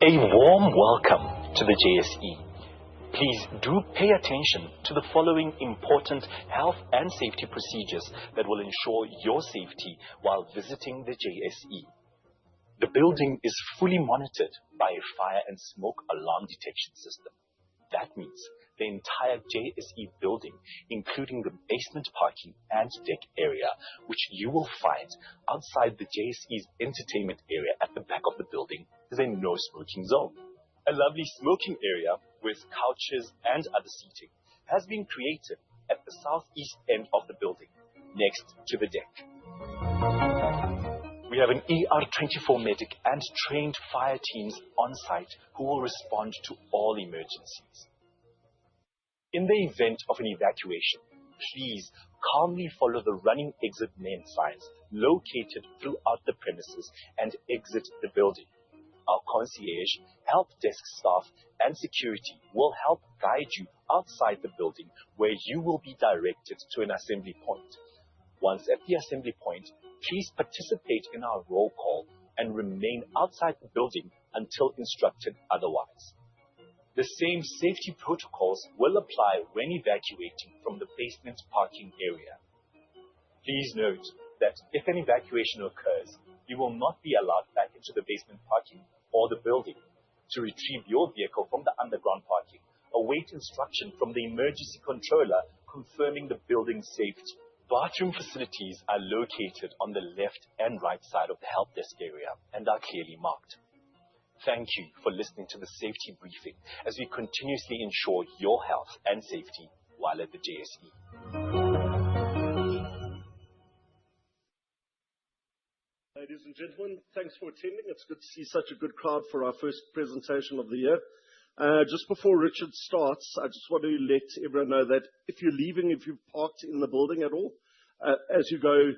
A warm welcome to the JSE. Please do pay attention to the following important health and safety procedures that will ensure your safety while visiting the JSE. The building is fully monitored by a fire and smoke alarm detection system. That means the entire JSE building, including the basement parking and deck area, which you will find outside the JSE's entertainment area at the back of the building, is a no smoking zone. A lovely smoking area with couches and other seating has been created at the southeast end of the building, next to the deck. We have an ER24 medic and trained fire teams on site who will respond to all emergencies. In the event of an evacuation, please calmly follow the running exit main signs located throughout the premises and exit the building. Our concierge, help desk staff, and security will help guide you outside the building where you will be directed to an assembly point. Once at the assembly point, please participate in our roll call and remain outside the building until instructed otherwise. The same safety protocols will apply when evacuating from the basement parking area. Please note that if an evacuation occurs, you will not be allowed back into the basement parking or the building. To retrieve your vehicle from the underground parking, await instruction from the emergency controller confirming the building's safety. Bathroom facilities are located on the left and right side of the help desk area and are clearly marked. Thank you for listening to the safety briefing as we continuously ensure your health and safety while at the JSE. Ladies and gentlemen, thanks for attending. It's good to see such a good crowd for our first presentation of the year. Just before Richard starts, I just want to let everyone know that if you're leaving, if you've parked in the building at all, as you go,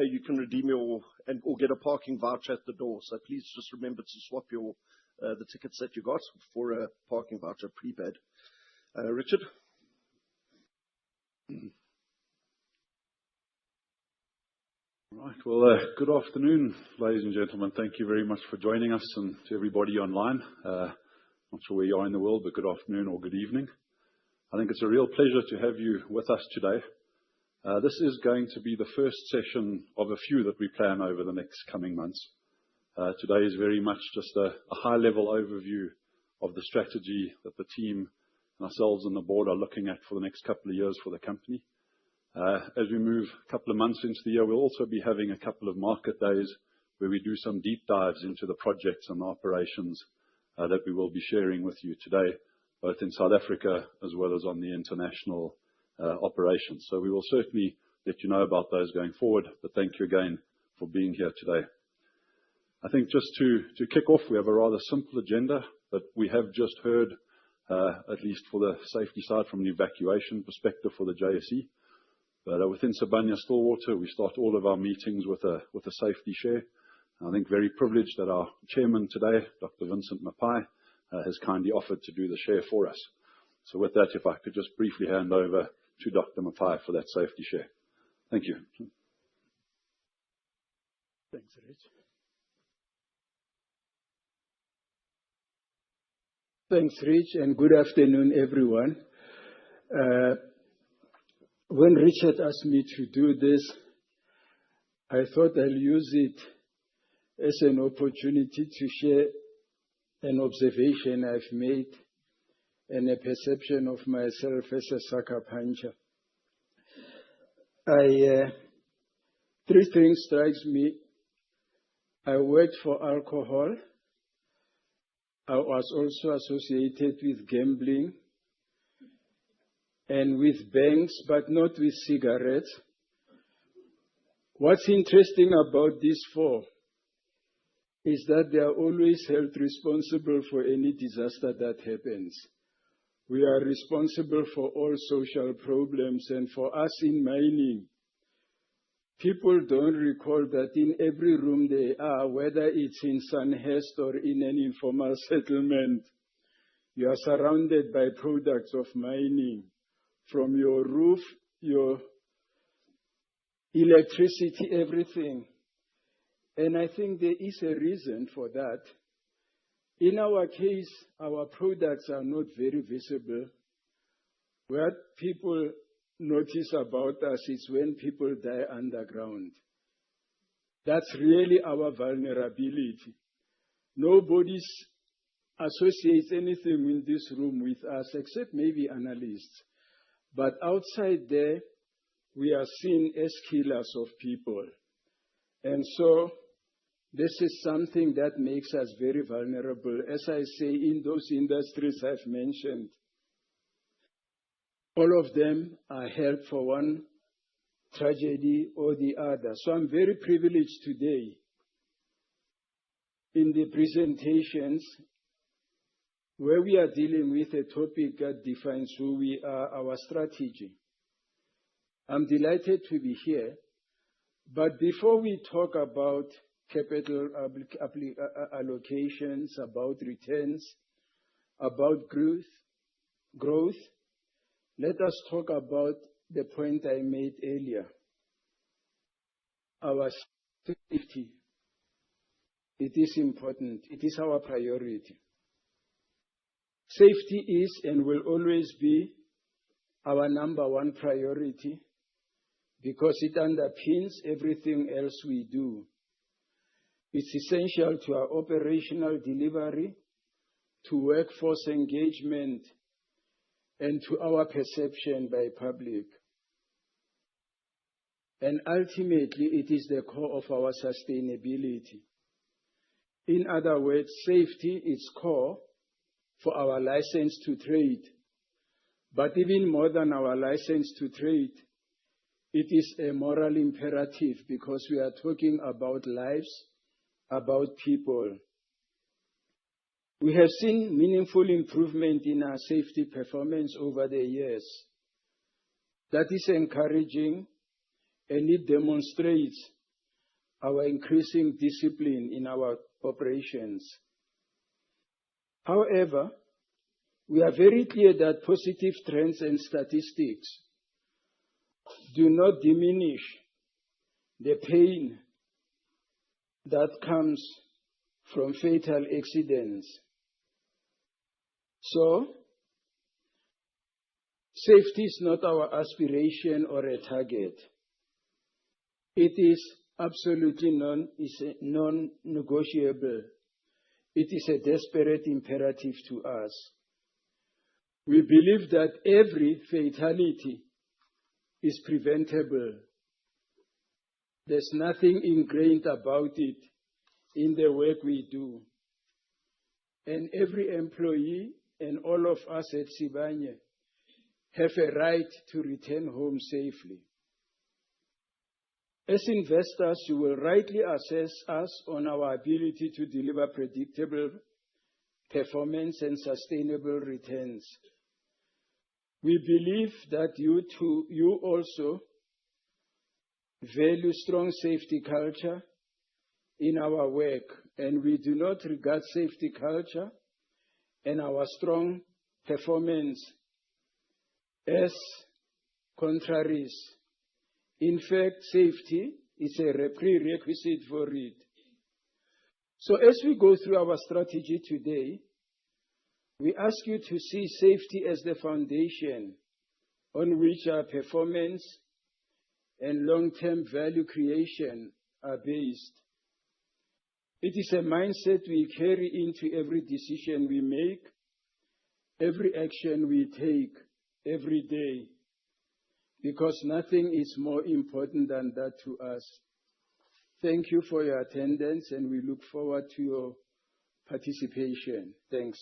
you can redeem or get a parking voucher at the door. So please just remember to swap the tickets that you got for a parking voucher prepaid. Richard? Right. Well, good afternoon, ladies and gentlemen. Thank you very much for joining us, and to everybody online. Not sure where you are in the world, but good afternoon or good evening. I think it's a real pleasure to have you with us today. This is going to be the first session of a few that we plan over the next coming months. Today is very much just a high-level overview of the strategy that the team and ourselves and the board are looking at for the next couple of years for the company. As we move a couple of months into the year, we'll also be having a couple of market days where we do some deep dives into the projects and the operations that we will be sharing with you today, both in South Africa as well as on the international operations. So we will certainly let you know about those going forward, but thank you again for being here today. I think just to kick off, we have a rather simple agenda, but we have just heard, at least for the safety side from the evacuation perspective for the JSE, but within Sibanye Stillwater, we start all of our meetings with a safety share. I think very privileged that our chairman today, Dr. Vincent Mapai, has kindly offered to do the share for us. So with that, if I could just briefly hand over to Dr. Mapai for that safety share. Thank you. Thanks, Rich. Thanks, Rich, and good afternoon, everyone. When Richard asked me to do this, I thought I'll use it as an opportunity to share an observation I've made and a perception of myself as a sucker puncher. Three things strikes me. I worked for alcohol. I was also associated with gambling and with banks, but not with cigarettes. What's interesting about these four is that they are always held responsible for any disaster that happens. We are responsible for all social problems, and for us in mining, people don't recall that in every room they are, whether it's in Sandhurst or in an informal settlement, you are surrounded by products of mining, from your roof, your electricity, everything. And I think there is a reason for that. In our case, our products are not very visible. What people notice about us is when people die underground. That's really our vulnerability. Nobody associates anything in this room with us except maybe analysts. But outside there, we are seen as killers of people. And so this is something that makes us very vulnerable. As I say, in those industries I've mentioned, all of them are held for one tragedy or the other. So I'm very privileged today in the presentations where we are dealing with a topic that defines who we are, our strategy. I'm delighted to be here. But before we talk about capital allocations, about returns, about growth, let us talk about the point I made earlier. Our safety. It is important. It is our priority. Safety is and will always be our number one priority because it underpins everything else we do. It's essential to our operational delivery, to workforce engagement, and to our perception by public. And ultimately, it is the core of our sustainability. In other words, safety is core for our license to trade. But even more than our license to trade, it is a moral imperative because we are talking about lives, about people. We have seen meaningful improvement in our safety performance over the years. That is encouraging, and it demonstrates our increasing discipline in our operations. However, we are very clear that positive trends and statistics do not diminish the pain that comes from fatal accidents. So, safety is not our aspiration or a target. It is absolutely non-negotiable. It is a desperate imperative to us. We believe that every fatality is preventable. There's nothing ingrained about it in the work we do. And every employee and all of us at Sibanye have a right to return home safely. As investors, you will rightly assess us on our ability to deliver predictable performance and sustainable returns. We believe that you also value strong safety culture in our work, and we do not regard safety culture and our strong performance as contraries. In fact, safety is a prerequisite for it. So as we go through our strategy today, we ask you to see safety as the foundation on which our performance and long-term value creation are based. It is a mindset we carry into every decision we make, every action we take, every day, because nothing is more important than that to us. Thank you for your attendance, and we look forward to your participation. Thanks.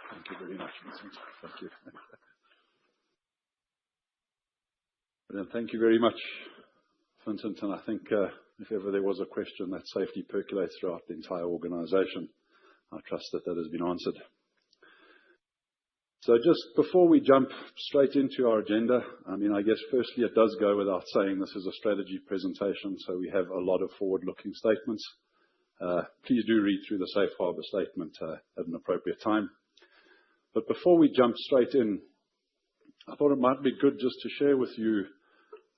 Thank you very much, Vincent. Thank you. And thank you very much, Vincent. And I think if ever there was a question, that safety percolates throughout the entire organization. I trust that that has been answered. So just before we jump straight into our agenda, I guess firstly it does go without saying this is a strategy presentation, so we have a lot of forward-looking statements. Please do read through the safe harbor statement at an appropriate time. But before we jump straight in, I thought it might be good just to share with you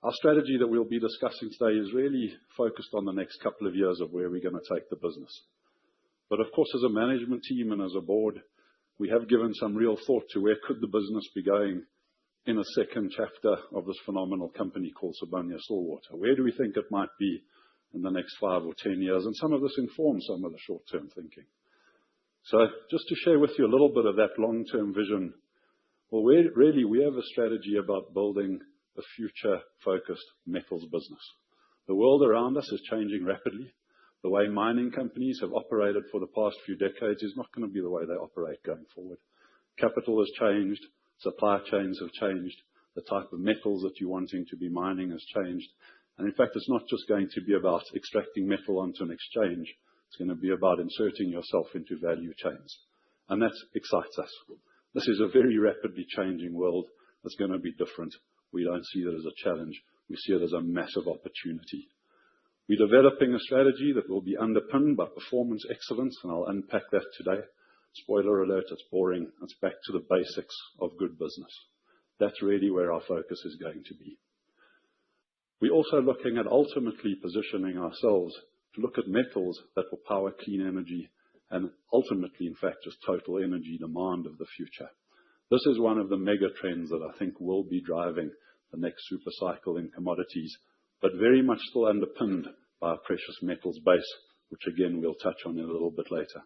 our strategy that we'll be discussing today is really focused on the next couple of years of where we're going to take the business. But of course, as a management team and as a board, we have given some real thought to where could the business be going in a second chapter of this phenomenal company called Sibanye Stillwater. Where do we think it might be in the next 5 or 10 years? And some of this informs some of the short-term thinking. So just to share with you a little bit of that long-term vision, well, we have a strategy about building a future-focused metals business. The world around us is changing rapidly. The way mining companies have operated for the past few decades is not going to be the way they operate going forward. Capital has changed. Supply chains have changed. The type of metals that you're wanting to be mining has changed. And in fact, it's not just going to be about extracting metal onto an exchange. It's going to be about inserting yourself into value chains. And that excites us. This is a very rapidly changing world that's going to be different. We don't see it as a challenge. We see it as a massive opportunity. We're developing a strategy that will be underpinned by performance excellence, and I'll unpack that today. Spoiler alert, it's boring. It's back to the basics of good business. That's really where our focus is going to be. We're also looking at ultimately positioning ourselves to look at metals that will power clean energy and ultimately, in fact, just total energy demand of the future. This is one of the mega trends that I think will be driving the next super cycle in commodities, but very much still underpinned by a precious metals base, which again, we'll touch on in a little bit later.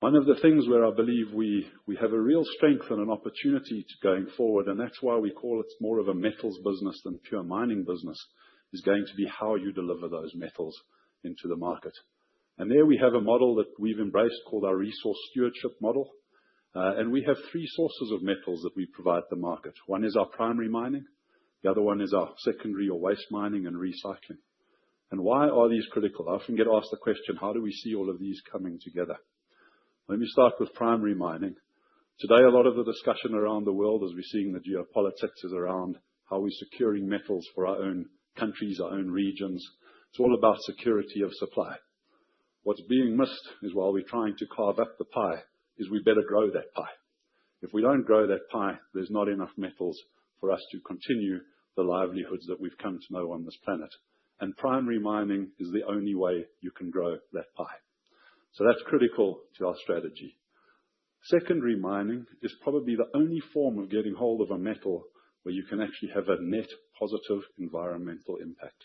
One of the things where I believe we have a real strength and an opportunity to going forward, and that's why we call it more of a metals business than pure mining business, is going to be how you deliver those metals into the market. And there we have a model that we've embraced called our resource stewardship model. And we have 3 sources of metals that we provide the market. One is our primary mining. The other one is our secondary or waste mining and recycling. And why are these critical? I often get asked the question, how do we see all of these coming together? Let me start with primary mining. Today, a lot of the discussion around the world, as we're seeing the geopolitics, is around how we're securing metals for our own countries, our own regions. It's all about security of supply. What's being missed is while we're trying to carve up the pie, is we better grow that pie. If we don't grow that pie, there's not enough metals for us to continue the livelihoods that we've come to know on this planet. And primary mining is the only way you can grow that pie. So that's critical to our strategy. Secondary mining is probably the only form of getting hold of a metal where you can actually have a net positive environmental impact.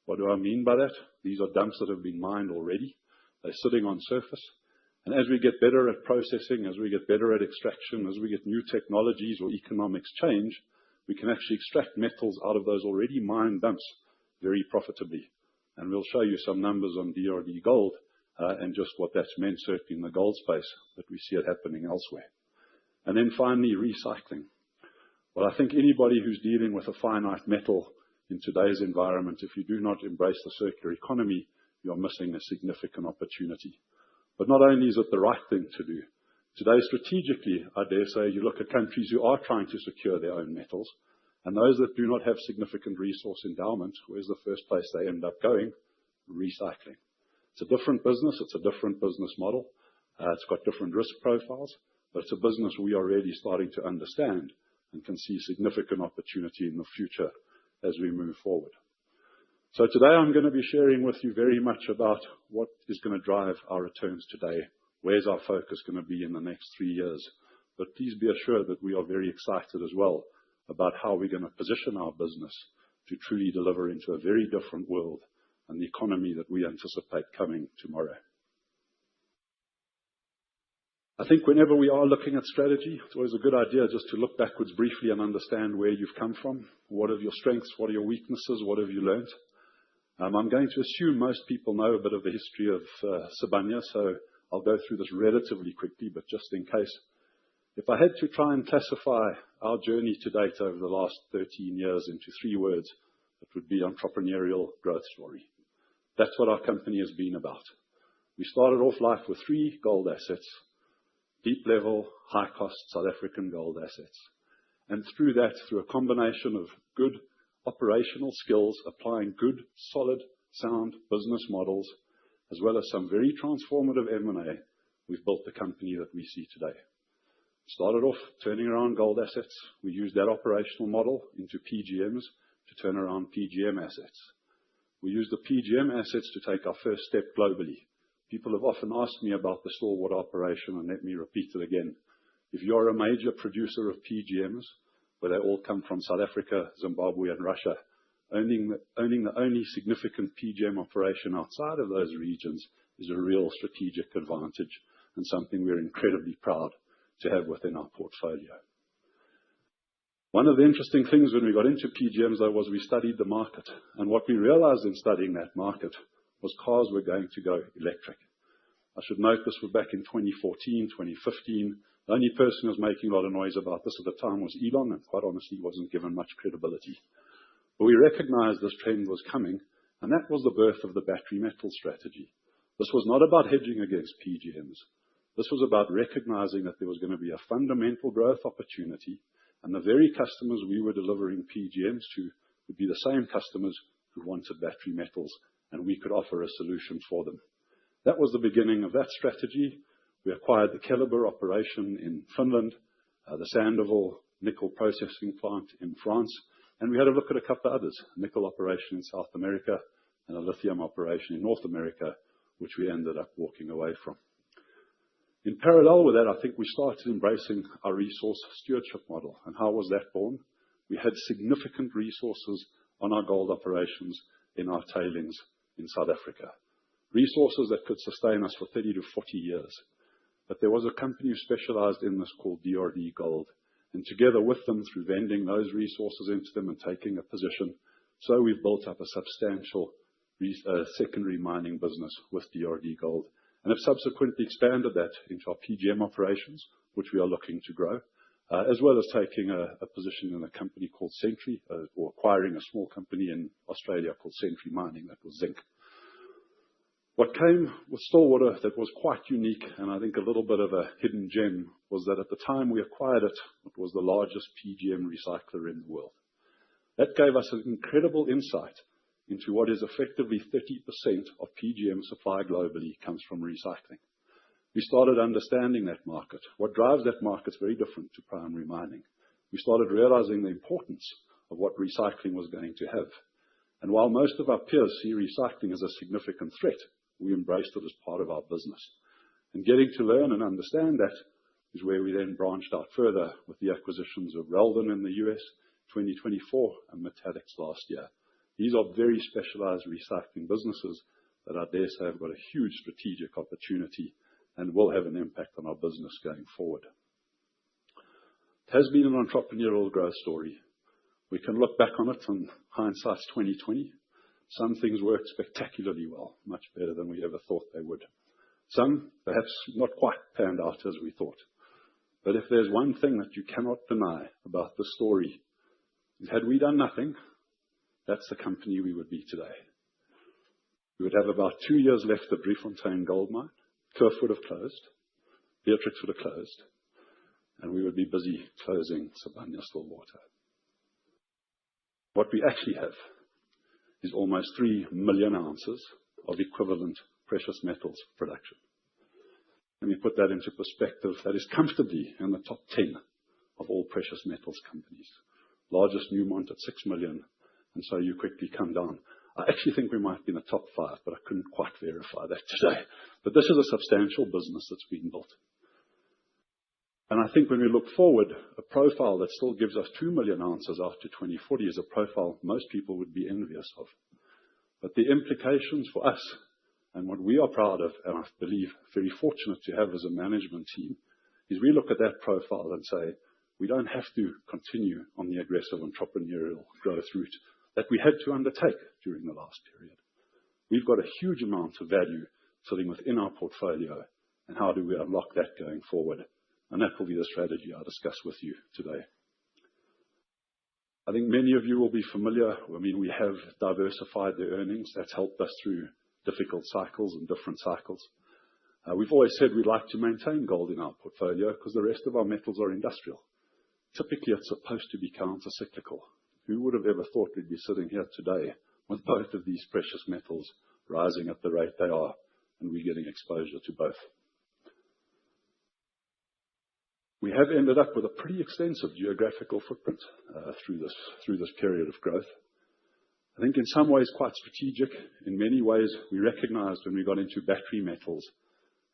What do I mean by that? These are dumps that have been mined already. They're sitting on surface. And as we get better at processing, as we get better at extraction, as we get new technologies or economics change, we can actually extract metals out of those already mined dumps very profitably. And we'll show you some numbers on DRD gold and just what that's meant certainly in the gold space, but we see it happening elsewhere. And then finally, recycling. Well, I think anybody who's dealing with a finite metal in today's environment, if you do not embrace the circular economy, you're missing a significant opportunity. But not only is it the right thing to do, today strategically, I dare say, you look at countries who are trying to secure their own metals, and those that do not have significant resource endowment, where's the first place they end up going? Recycling. It's a different business, it's a different business model, it's got different risk profiles, but it's a business we are really starting to understand and can see significant opportunity in the future as we move forward. So today I'm going to be sharing with you very much about what is going to drive our returns today. Where's our focus going to be in the next 3 years? But please be assured that we are very excited as well about how we're going to position our business to truly deliver into a very different world and the economy that we anticipate coming tomorrow. I think whenever we are looking at strategy, it's always a good idea just to look backwards briefly and understand where you've come from. What are your strengths? What are your weaknesses? What have you learned? I'm going to assume most people know a bit of the history of Sibanye, so I'll go through this relatively quickly, but just in case. If I had to try and classify our journey to date over the last 13 years into 3 words, it would be entrepreneurial growth story. That's what our company has been about. We started off life with 3 gold assets, deep level, high cost South African gold assets. And through that, through a combination of good operational skills, applying good, solid, sound business models, as well as some very transformative M&A, we've built the company that we see today. Started off turning around gold assets. We used that operational model into PGMs to turn around PGM assets. We used the PGM assets to take our first step globally. People have often asked me about the Stillwater operation, and let me repeat it again. If you're a major producer of PGMs, where they all come from South Africa, Zimbabwe, and Russia, owning the only significant PGM operation outside of those regions is a real strategic advantage and something we're incredibly proud to have within our portfolio. One of the interesting things when we got into PGMs, though, was we studied the market. And what we realized in studying that market was cars were going to go electric. I should note this was back in 2014, 2015. The only person who was making a lot of noise about this at the time was Elon, and quite honestly wasn't given much credibility. But we recognized this trend was coming, and that was the birth of the battery metal strategy. This was not about hedging against PGMs. This was about recognizing that there was going to be a fundamental growth opportunity, and the very customers we were delivering PGMs to would be the same customers who wanted battery metals, and we could offer a solution for them. That was the beginning of that strategy. We acquired the Keliber operation in Finland, the Sandouville nickel processing plant in France, and we had a look at a couple of others, a nickel operation in South America and a lithium operation in North America, which we ended up walking away from. In parallel with that, I think we started embracing our resource stewardship model. And how was that born? We had significant resources on our gold operations in our tailings in South Africa. Resources that could sustain us for 30 to 40 years. But there was a company who specialized in this called DRD Gold. And together with them, through vending those resources into them and taking a position, so we've built up a substantial secondary mining business with DRD Gold, and have subsequently expanded that into our PGM operations, which we are looking to grow, as well as taking a position in a company called Century, or acquiring a small company in Australia called Century Mining, that was zinc. What came with Stillwater that was quite unique, and I think a little bit of a hidden gem, was that at the time we acquired it, it was the largest PGM recycler in the world. That gave us an incredible insight into what is effectively 30% of PGM supply globally comes from recycling. We started understanding that market. What drives that market is very different to primary mining. We started realizing the importance of what recycling was going to have. And while most of our peers see recycling as a significant threat, we embraced it as part of our business. And getting to learn and understand that is where we then branched out further with the acquisitions of Reldan in the US, 2024, and Metallics last year. These are very specialized recycling businesses that I dare say have got a huge strategic opportunity and will have an impact on our business going forward. It has been an entrepreneurial growth story. We can look back on it, and hindsight's 2020. Some things worked spectacularly well, much better than we ever thought they would. Some, perhaps not quite panned out as we thought. But if there's one thing that you cannot deny about the story, is had we done nothing, that's the company we would be today. We would have about 2 years left at Driefontein Gold Mine. Turf would have closed. Beatrix would have closed. And we would be busy closing Sibanye Stillwater. What we actually have is almost 3 million ounces of equivalent precious metals production. Let me put that into perspective. That is comfortably in the top 10 of all precious metals companies. Largest Newmont at 6 million, and so you quickly come down. I actually think we might be in the top 5, but I couldn't quite verify that today. But this is a substantial business that's been built. And I think when we look forward, a profile that still gives us 2 million ounces after 2040 is a profile most people would be envious of. But the implications for us, and what we are proud of, and I believe very fortunate to have as a management team, is we look at that profile and say, we don't have to continue on the aggressive entrepreneurial growth route that we had to undertake during the last period. We've got a huge amount of value sitting within our portfolio, and how do we unlock that going forward? And that will be the strategy I'll discuss with you today. I think many of you will be familiar. I mean, we have diversified the earnings. That's helped us through difficult cycles and different cycles. We've always said we'd like to maintain gold in our portfolio because the rest of our metals are industrial. Typically, it's supposed to be counter-cyclical. Who would have ever thought we'd be sitting here today with both of these precious metals rising at the rate they are, and we're getting exposure to both? We have ended up with a pretty extensive geographical footprint through this period of growth. I think in some ways quite strategic. In many ways, we recognized when we got into battery metals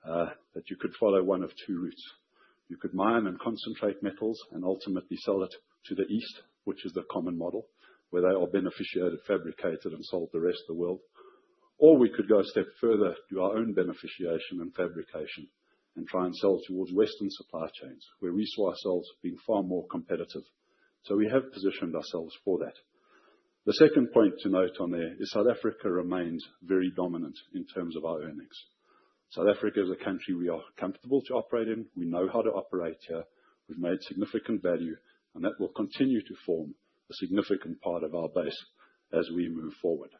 that you could follow one of two routes. You could mine and concentrate metals and ultimately sell it to the East, which is the common model, where they are beneficiated, fabricated, and sold to the rest of the world. Or we could go a step further, do our own beneficiation and fabrication, and try and sell towards Western supply chains, where we saw ourselves being far more competitive. So we have positioned ourselves for that. The second point to note on there is South Africa remains very dominant in terms of our earnings. South Africa is a country we are comfortable to operate in. We know how to operate here. We've made significant value, and that will continue to form a significant part of our base as we move forward.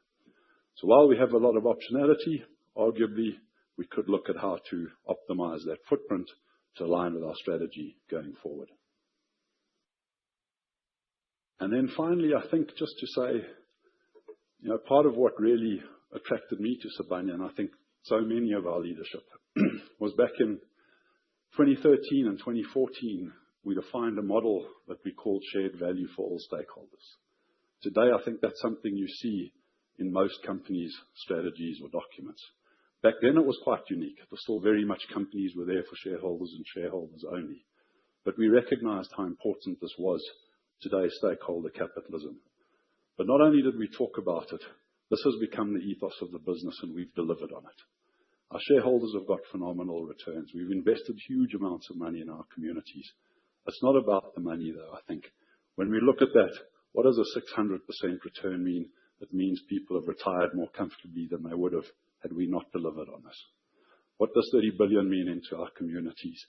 So while we have a lot of optionality, arguably we could look at how to optimize that footprint to align with our strategy going forward. And then finally, I think just to say, part of what really attracted me to Sibanye, and I think so many of our leadership, was back in 2013 and 2014, we defined a model that we called shared value for all stakeholders. Today, I think that's something you see in most companies' strategies or documents. Back then, it was quite unique. It was still very much companies were there for shareholders and shareholders only. But we recognized how important this was, today's stakeholder capitalism. But not only did we talk about it, this has become the ethos of the business, and we've delivered on it. Our shareholders have got phenomenal returns. We've invested huge amounts of money in our communities. It's not about the money, though, I think. When we look at that, what does a 600% return mean? It means people have retired more comfortably than they would have had we not delivered on this. What does 30 billion mean into our communities?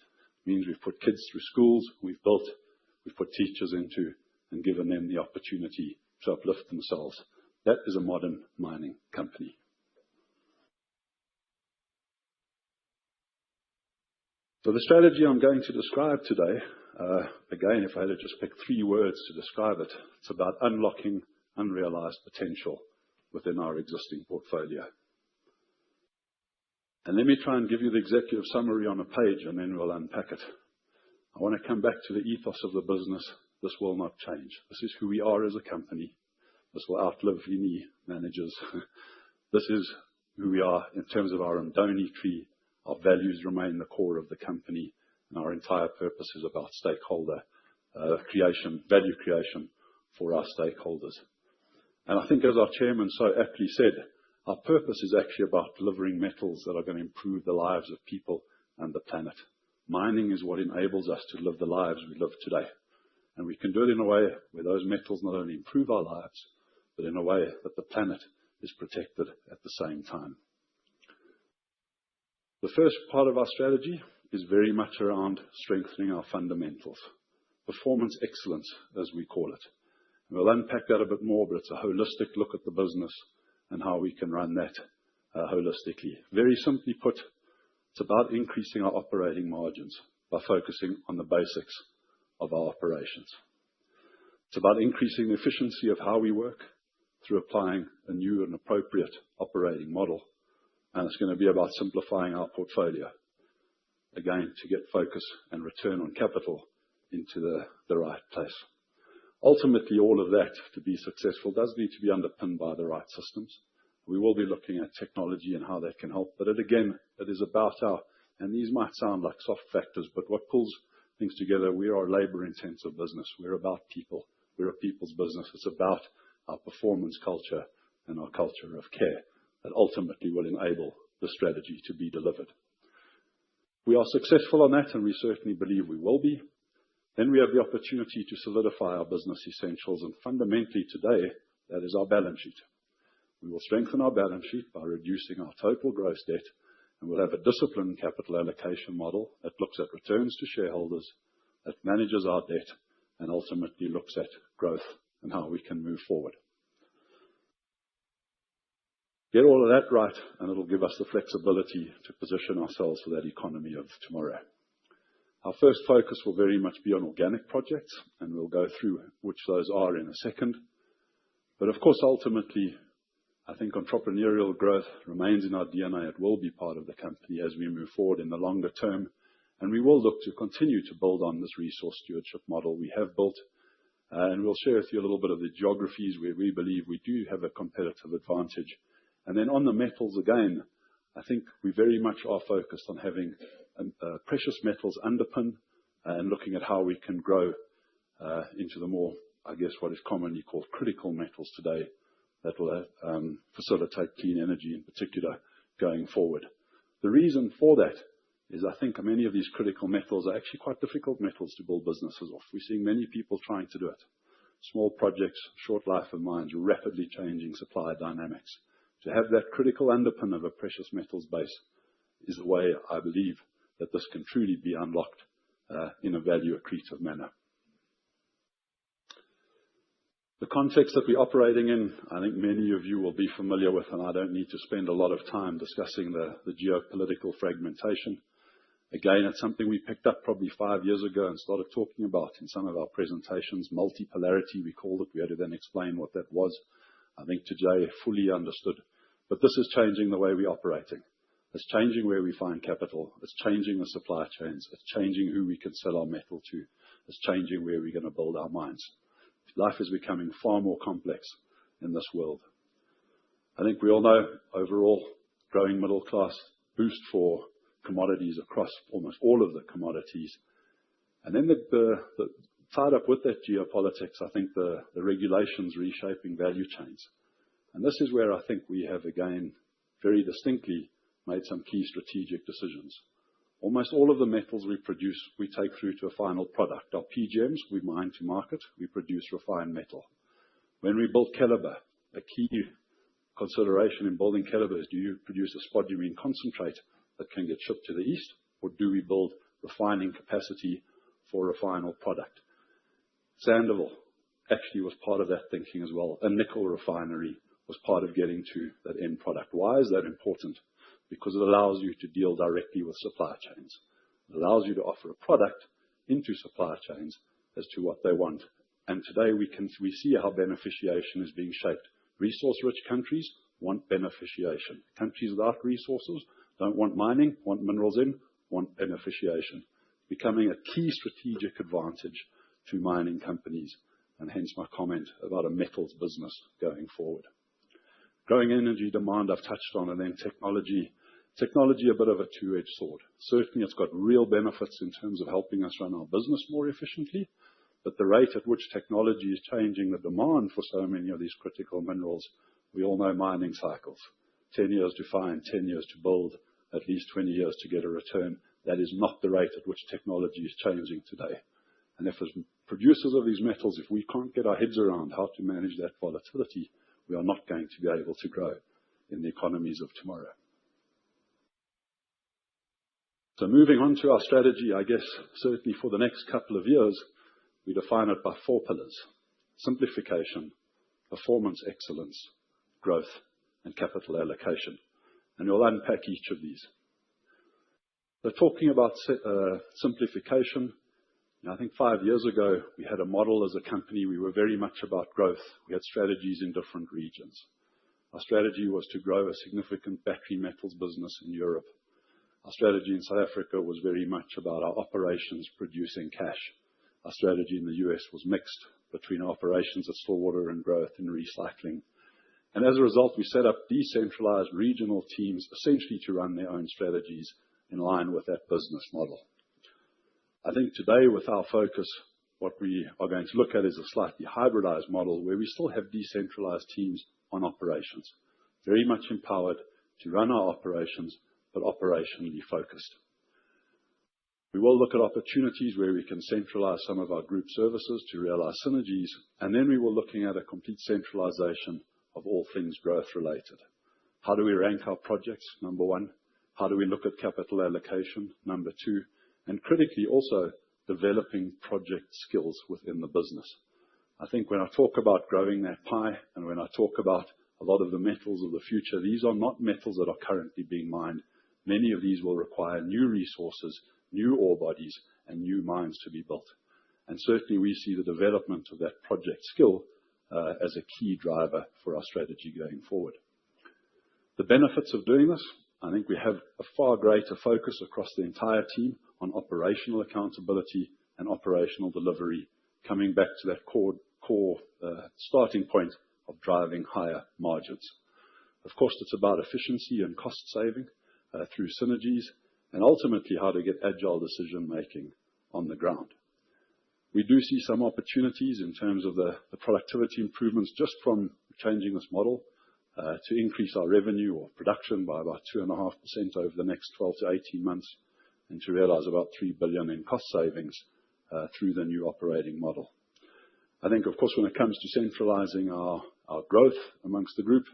It means we've put kids through schools, we've put teachers into, and given them the opportunity to uplift themselves. That is a modern mining company. So the strategy I'm going to describe today, again, if I had to just pick 3 words to describe it, it's about unlocking unrealized potential within our existing portfolio. And let me try and give you the executive summary on a page, and then we'll unpack it. I want to come back to the ethos of the business. This will not change. This is who we are as a company. This will outlive any managers. This is who we are in terms of our Ndoni tree. Our values remain the core of the company, and our entire purpose is about stakeholder creation, value creation for our stakeholders. And I think, as our chairman so aptly said, our purpose is actually about delivering metals that are going to improve the lives of people and the planet. Mining is what enables us to live the lives we live today. And we can do it in a way where those metals not only improve our lives, but in a way that the planet is protected at the same time. The first part of our strategy is very much around strengthening our fundamentals. Performance excellence, as we call it. And we'll unpack that a bit more, but it's a holistic look at the business and how we can run that holistically. Very simply put, it's about increasing our operating margins by focusing on the basics of our operations. It's about increasing the efficiency of how we work through applying a new and appropriate operating model. And it's going to be about simplifying our portfolio, again, to get focus and return on capital into the right place. Ultimately, all of that, to be successful, does need to be underpinned by the right systems. We will be looking at technology and how that can help. But again, it is about and these might sound like soft factors, but what pulls things together, we are a labor-intensive business. We're about people. We're a people's business. It's about our performance culture and our culture of care that ultimately will enable the strategy to be delivered. We are successful on that, and we certainly believe we will be. Then we have the opportunity to solidify our business essentials, and fundamentally today, that is our balance sheet. We will strengthen our balance sheet by reducing our total gross debt, and we'll have a disciplined capital allocation model that looks at returns to shareholders, that manages our debt, and ultimately looks at growth and how we can move forward. Get all of that right, and it'll give us the flexibility to position ourselves for that economy of tomorrow. Our first focus will very much be on organic projects, and we'll go through which those are in a second. But of course, ultimately, I think entrepreneurial growth remains in our DNA. It will be part of the company as we move forward in the longer term, and we will look to continue to build on this resource stewardship model we have built. And we'll share with you a little bit of the geographies where we believe we do have a competitive advantage. And then on the metals again, I think we very much are focused on having precious metals underpin and looking at how we can grow into the more, I guess, what is commonly called critical metals today that will facilitate clean energy in particular going forward. The reason for that is I think many of these critical metals are actually quite difficult metals to build businesses off. We're seeing many people trying to do it. Small projects, short life of mines, rapidly changing supply dynamics. To have that critical underpin of a precious metals base is the way I believe that this can truly be unlocked in a value accretive manner. The context that we're operating in, I think many of you will be familiar with, and I don't need to spend a lot of time discussing the geopolitical fragmentation. Again, it's something we picked up probably 5 years ago and started talking about in some of our presentations. Multipolarity, we called it. We had to then explain what that was. I think today fully understood. But this is changing the way we're operating. It's changing where we find capital. It's changing the supply chains. It's changing who we can sell our metal to. It's changing where we're going to build our mines. Life is becoming far more complex in this world. I think we all know overall growing middle class boost for commodities across almost all of the commodities. And then tied up with that geopolitics, I think the regulations reshaping value chains. And this is where I think we have again very distinctly made some key strategic decisions. Almost all of the metals we produce, we take through to a final product. Our PGMs, we mine to market, we produce refined metal. When we build Keliber, a key consideration in building Keliber is, do you produce a spodumene concentrate that can get shipped to the east, or do we build refining capacity for a final product? Sandouville actually was part of that thinking as well. A nickel refinery was part of getting to that end product. Why is that important? Because it allows you to deal directly with supply chains. It allows you to offer a product into supply chains as to what they want. And today we see how beneficiation is being shaped. Resource-rich countries want beneficiation. Countries without resources don't want mining, want minerals in, want beneficiation. Becoming a key strategic advantage to mining companies, and hence my comment about a metals business going forward. Growing energy demand I've touched on, and then technology. Technology, a bit of a two-edged sword. Certainly it's got real benefits in terms of helping us run our business more efficiently, but the rate at which technology is changing the demand for so many of these critical minerals, we all know mining cycles. 10 years to find, 10 years to build, at least 20 years to get a return. That is not the rate at which technology is changing today. And if as producers of these metals, if we can't get our heads around how to manage that volatility, we are not going to be able to grow in the economies of tomorrow. So moving on to our strategy, I guess certainly for the next couple of years, we define it by 4 pillars: simplification, performance excellence, growth, and capital allocation. And we'll unpack each of these. So talking about simplification, I think 5 years ago, we had a model as a company. We were very much about growth. We had strategies in different regions. Our strategy was to grow a significant battery metals business in Europe. Our strategy in South Africa was very much about our operations producing cash. Our strategy in the US was mixed between operations at Stillwater and growth in recycling. And as a result, we set up decentralized regional teams essentially to run their own strategies in line with that business model. I think today with our focus, what we are going to look at is a slightly hybridized model where we still have decentralized teams on operations, very much empowered to run our operations, but operationally focused. We will look at opportunities where we can centralize some of our group services to realize synergies, and then we will looking at a complete centralization of all things growth related. How do we rank our projects? Number 1. How do we look at capital allocation? Number 2. And critically also developing project skills within the business. I think when I talk about growing that pie and when I talk about a lot of the metals of the future, these are not metals that are currently being mined. Many of these will require new resources, new ore bodies, and new mines to be built. And certainly we see the development of that project skill as a key driver for our strategy going forward. The benefits of doing this, I think we have a far greater focus across the entire team on operational accountability and operational delivery coming back to that core starting point of driving higher margins. Of course, it's about efficiency and cost saving through synergies, and ultimately how to get agile decision-making on the ground. We do see some opportunities in terms of the productivity improvements just from changing this model to increase our revenue or production by about 2.5% over the next 12 to 18 months, and to realize about 3 billion in cost savings through the new operating model. I think, of course, when it comes to centralizing our growth amongst the group,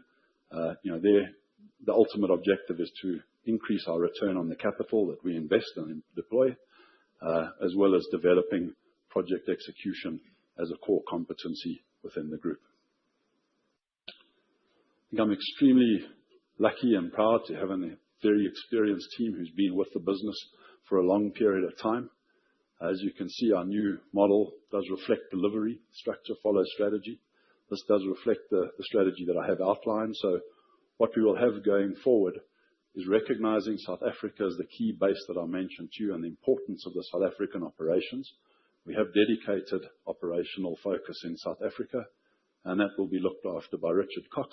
the ultimate objective is to increase our return on the capital that we invest and deploy, as well as developing project execution as a core competency within the group. I think I'm extremely lucky and proud to have a very experienced team who's been with the business for a long period of time. As you can see, our new model does reflect delivery. Structure follows strategy. This does reflect the strategy that I have outlined. So what we will have going forward is recognizing South Africa as the key base that I mentioned to you, and the importance of the South African operations. We have dedicated operational focus in South Africa, and that will be looked after by Richard Cox.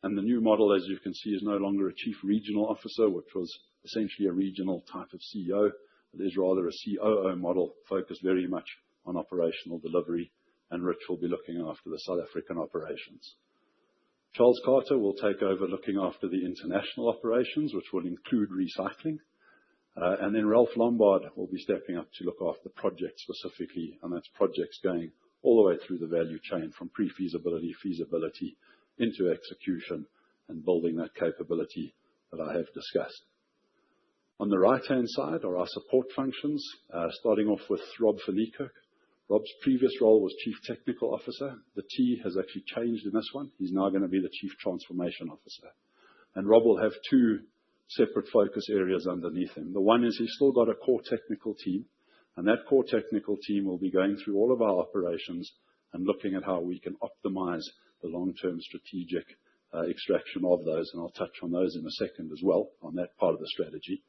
And the new model, as you can see, is no longer a chief regional officer, which was essentially a regional type of CEO. It is rather a COO model focused very much on operational delivery, and Rich will be looking after the South African operations. Charles Carter will take over looking after the international operations, which will include recycling. And then Ralph Lombard will be stepping up to look after projects specifically, and that's projects going all the way through the value chain from pre-feasibility, feasibility, into execution, and building that capability that I have discussed. On the right-hand side are our support functions, starting off with Rob van Niekerk. Rob's previous role was Chief Technical Officer. The T has actually changed in this one. He's now going to be the Chief Transformation Officer. And Rob will have two separate focus areas underneath him. The one is he's still got a core technical team, and that core technical team will be going through all of our operations and looking at how we can optimize the long-term strategic extraction of those, and I'll touch on those in a second as well, on that part of the strategy.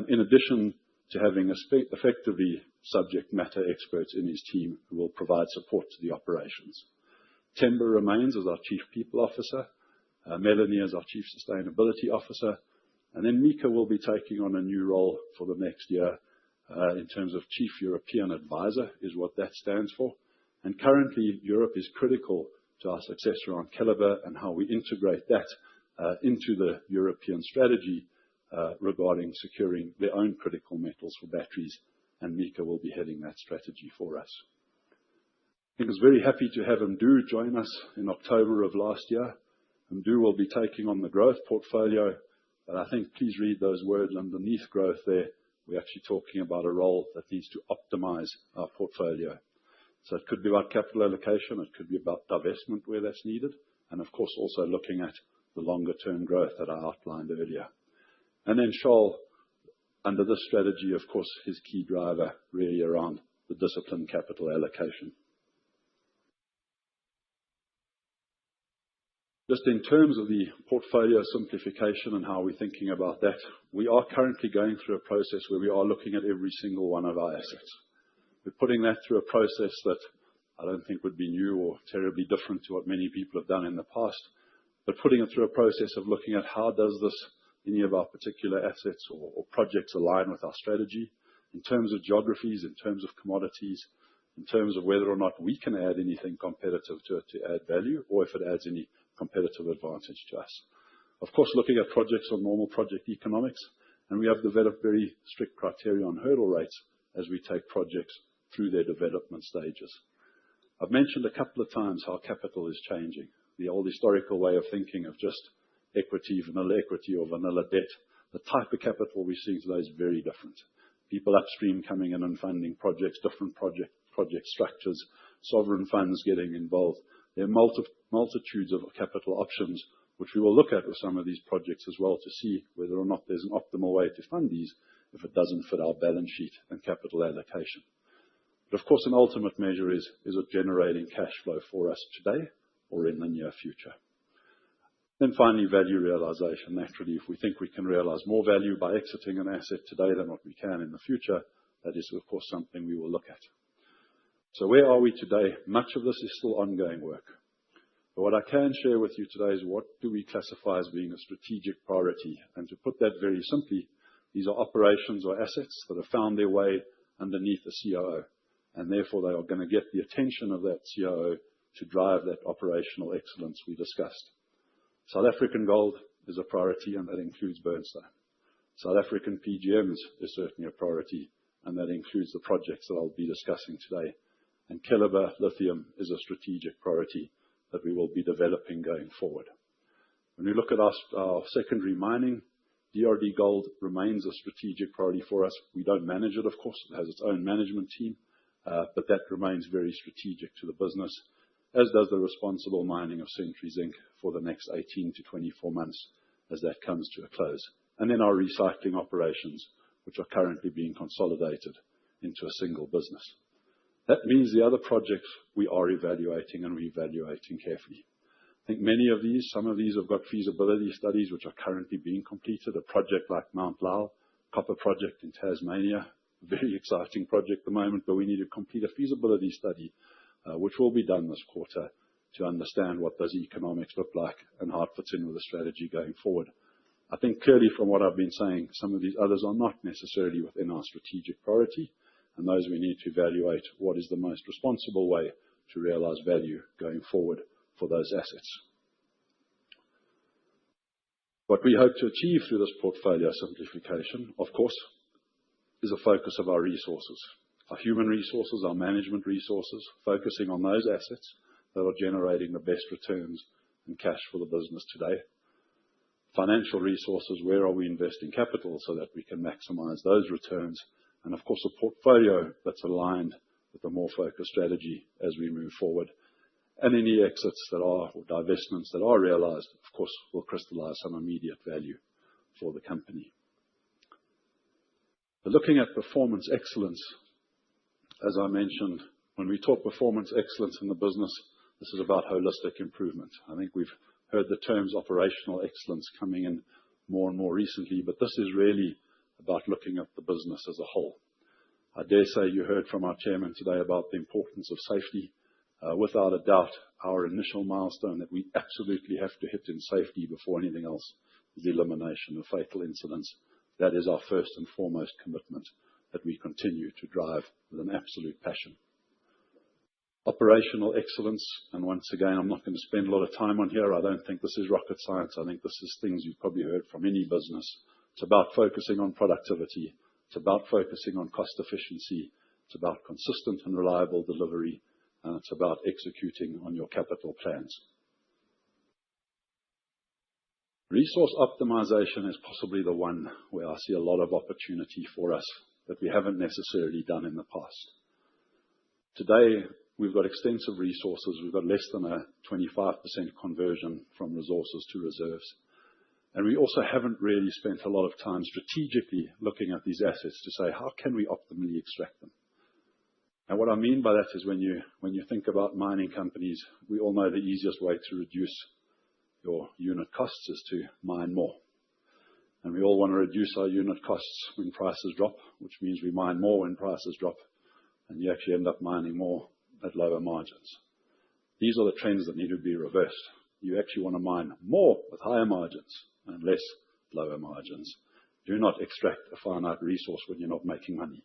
In addition to having effectively subject matter experts in his team who will provide support to the operations. Themba remains as our Chief People Officer, Melanie as our Chief Sustainability Officer, and then Mika will be taking on a new role for the next year in terms of Chief European Advisor, is what that stands for. And currently, Europe is critical to our success around Calibre and how we integrate that into the European strategy regarding securing their own critical metals for batteries, and Mika will be heading that strategy for us. I think I was very happy to have Mdu join us in October of last year. Mdu will be taking on the growth portfolio, but I think please read those words underneath growth there. We're actually talking about a role that needs to optimize our portfolio. So it could be about capital allocation, it could be about divestment where that's needed, and of course also looking at the longer term growth that I outlined earlier. And then Charles, under this strategy, of course, his key driver really around the disciplined capital allocation. Just in terms of the portfolio simplification and how we're thinking about that, we are currently going through a process where we are looking at every single one of our assets. We're putting that through a process that I don't think would be new or terribly different to what many people have done in the past, but putting it through a process of looking at how does this, any of our particular assets or projects align with our strategy in terms of geographies, in terms of commodities, in terms of whether or not we can add anything competitive to it to add value, or if it adds any competitive advantage to us. Of course, looking at projects on normal project economics, and we have developed very strict criteria on hurdle rates as we take projects through their development stages. I've mentioned a couple of times how capital is changing. The old historical way of thinking of just equity, vanilla equity or vanilla debt, the type of capital we're seeing today is very different. People upstream coming in and funding projects, different project structures, sovereign funds getting involved. There are multitudes of capital options which we will look at with some of these projects as well to see whether or not there's an optimal way to fund these if it doesn't fit our balance sheet and capital allocation. But of course, an ultimate measure is it generating cash flow for us today or in the near future? Then finally, value realization. Naturally, if we think we can realize more value by exiting an asset today than what we can in the future, that is, of course, something we will look at. So where are we today? Much of this is still ongoing work. But what I can share with you today is what do we classify as being a strategic priority? And to put that very simply, these are operations or assets that have found their way underneath the COO. And therefore, they are going to get the attention of that COO to drive that operational excellence we discussed. South African gold is a priority, and that includes Burnstone. South African PGMs is certainly a priority, and that includes the projects that I'll be discussing today. And Keliber lithium is a strategic priority that we will be developing going forward. When we look at our secondary mining, DRD Gold remains a strategic priority for us. We don't manage it, of course. It has its own management team, but that remains very strategic to the business, as does the responsible mining of Century Zinc for the next 18 to 24 months as that comes to a close. And then our recycling operations, which are currently being consolidated into a single business. That means the other projects we are evaluating and reevaluating carefully. I think many of these, some of these have got feasibility studies which are currently being completed. A project like Mount Lyell, copper project in Tasmania, very exciting project at the moment, but we need to complete a feasibility study, which will be done this quarter to understand what those economics look like and how it fits in with the strategy going forward. I think clearly from what I've been saying, some of these others are not necessarily within our strategic priority, and those we need to evaluate what is the most responsible way to realize value going forward for those assets. What we hope to achieve through this portfolio simplification, of course, is a focus of our resources, our human resources, our management resources, focusing on those assets that are generating the best returns and cash for the business today. Financial resources, where are we investing capital so that we can maximize those returns? And of course, a portfolio that's aligned with a more focused strategy as we move forward. And any exits that are, or divestments that are realized, of course, will crystallize some immediate value for the company. But looking at performance excellence, as I mentioned, when we talk performance excellence in the business, this is about holistic improvement. I think we've heard the terms operational excellence coming in more and more recently, but this is really about looking at the business as a whole. I dare say you heard from our chairman today about the importance of safety. Without a doubt, our initial milestone that we absolutely have to hit in safety before anything else is the elimination of fatal incidents. That is our first and foremost commitment that we continue to drive with an absolute passion. Operational excellence, and once again, I'm not going to spend a lot of time on here. I don't think this is rocket science. I think this is things you've probably heard from any business. It's about focusing on productivity. It's about focusing on cost efficiency. It's about consistent and reliable delivery. And it's about executing on your capital plans. Resource optimization is possibly the one where I see a lot of opportunity for us that we haven't necessarily done in the past. Today, we've got extensive resources. We've got less than a 25% conversion from resources to reserves. And we also haven't really spent a lot of time strategically looking at these assets to say, how can we optimally extract them? And what I mean by that is when you think about mining companies, we all know the easiest way to reduce your unit costs is to mine more. And we all want to reduce our unit costs when prices drop, which means we mine more when prices drop, and you actually end up mining more at lower margins. These are the trends that need to be reversed. You actually want to mine more with higher margins and less lower margins. Do not extract a finite resource when you're not making money.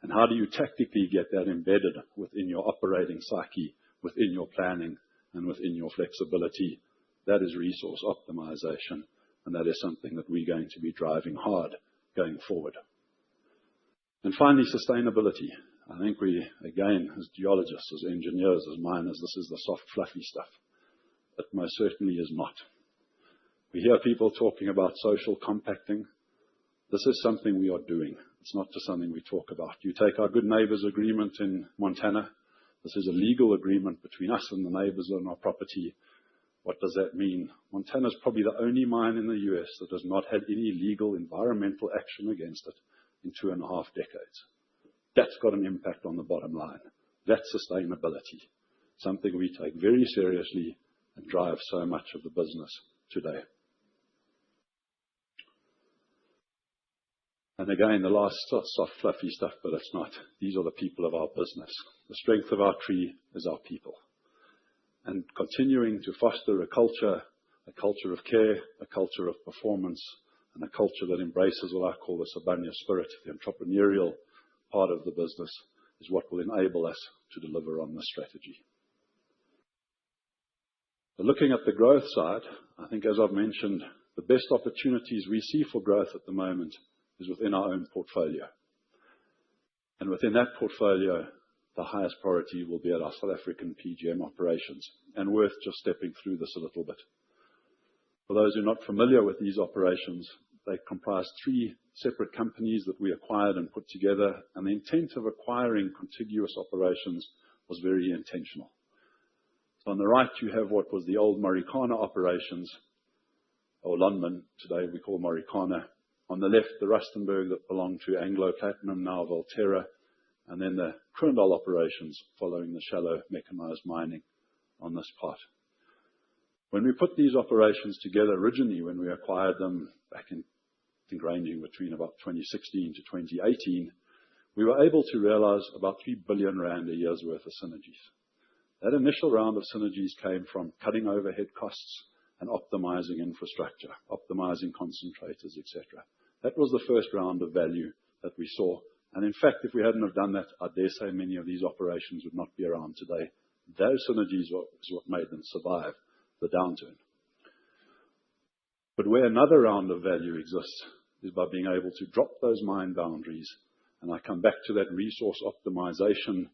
And how do you tactically get that embedded within your operating psyche, within your planning, and within your flexibility? That is resource optimization, and that is something that we're going to be driving hard going forward. And finally, sustainability. I think we, again, as geologists, as engineers, as miners, this is the soft, fluffy stuff. It most certainly is not. We hear people talking about social compacting. This is something we are doing. It's not just something we talk about. You take our Good Neighbors Agreement in Montana. This is a legal agreement between us and the neighbors on our property. What does that mean? Montana is probably the only mine in the US that has not had any legal environmental action against it in 2.5 decades. That's got an impact on the bottom line. That's sustainability, something we take very seriously and drive so much of the business today. And again, the last soft, fluffy stuff, but it's not. These are the people of our business. The strength of our tree is our people. And continuing to foster a culture of care, a culture of performance, and a culture that embraces what I call the Sibanye spirit, the entrepreneurial part of the business, is what will enable us to deliver on this strategy. So looking at the growth side, I think as I've mentioned, the best opportunities we see for growth at the moment is within our own portfolio. And within that portfolio, the highest priority will be at our South African PGM operations, and worth just stepping through this a little bit. For those who are not familiar with these operations, they comprise 3 separate companies that we acquired and put together, and the intent of acquiring contiguous operations was very intentional. So on the right, you have what was the old Marikana operations, or Lonmin, today we call Marikana. On the left, the Rustenburg that belonged to Anglo Platinum, now Valterra, and then the Kroondal operations following the shallow mechanized mining on this part. When we put these operations together originally, when we acquired them back in, I think ranging between about 2016 to 2018, we were able to realize about 3 billion rand a year's worth of synergies. That initial round of synergies came from cutting overhead costs and optimizing infrastructure, optimizing concentrators, etc. That was the first round of value that we saw. And in fact, if we hadn't have done that, I dare say many of these operations would not be around today. Those synergies is what made them survive the downturn. But where another round of value exists is by being able to drop those mine boundaries. And I come back to that resource optimization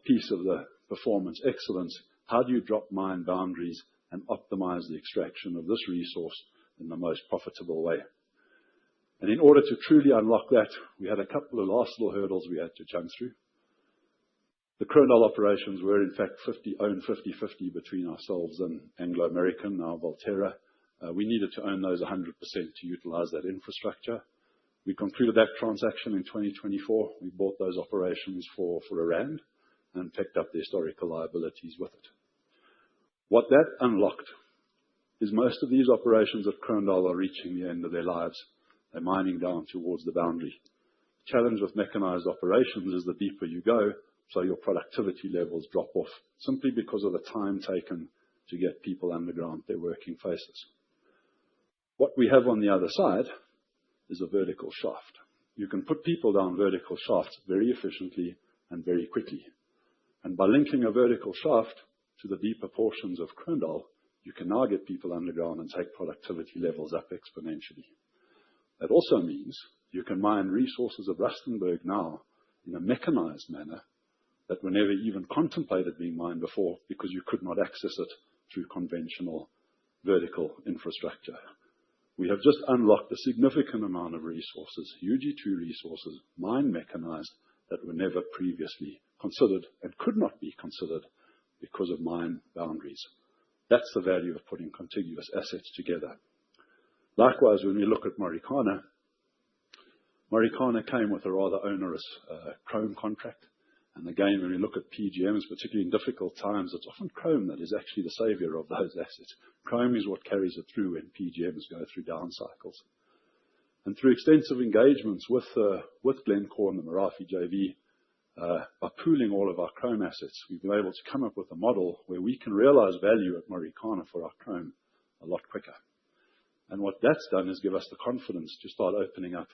piece of the performance excellence. How do you drop mine boundaries and optimize the extraction of this resource in the most profitable way? And in order to truly unlock that, we had a couple of last little hurdles we had to jump through. The Kroondal operations were in fact owned 50-50 between ourselves and Anglo American, now Valterra. We needed to own those 100% to utilize that infrastructure. We concluded that transaction in 2024. We bought those operations for R1 and picked up the historical liabilities with it. What that unlocked is most of these operations at Kroondal are reaching the end of their lives. They're mining down towards the boundary. The challenge with mechanized operations is the deeper you go, so your productivity levels drop off, simply because of the time taken to get people underground their working faces. What we have on the other side is a vertical shaft. You can put people down vertical shafts very efficiently and very quickly. And by linking a vertical shaft to the deeper portions of Kroondal, you can now get people underground and take productivity levels up exponentially. That also means you can mine resources of Rustenburg now in a mechanized manner that were never even contemplated being mined before, because you could not access it through conventional vertical infrastructure. We have just unlocked a significant amount of resources, UG2 resources, mine mechanized, that were never previously considered and could not be considered because of mine boundaries. That's the value of putting contiguous assets together. Likewise, when we look at Marikana came with a rather onerous chrome contract. And again, when we look at PGMs, particularly in difficult times, it's often chrome that is actually the savior of those assets. Chrome is what carries it through when PGMs go through down cycles. And through extensive engagements with Glencore and the Merafe JV, by pooling all of our chrome assets, we've been able to come up with a model where we can realize value at Marikana for our chrome a lot quicker. And what that's done is give us the confidence to start opening up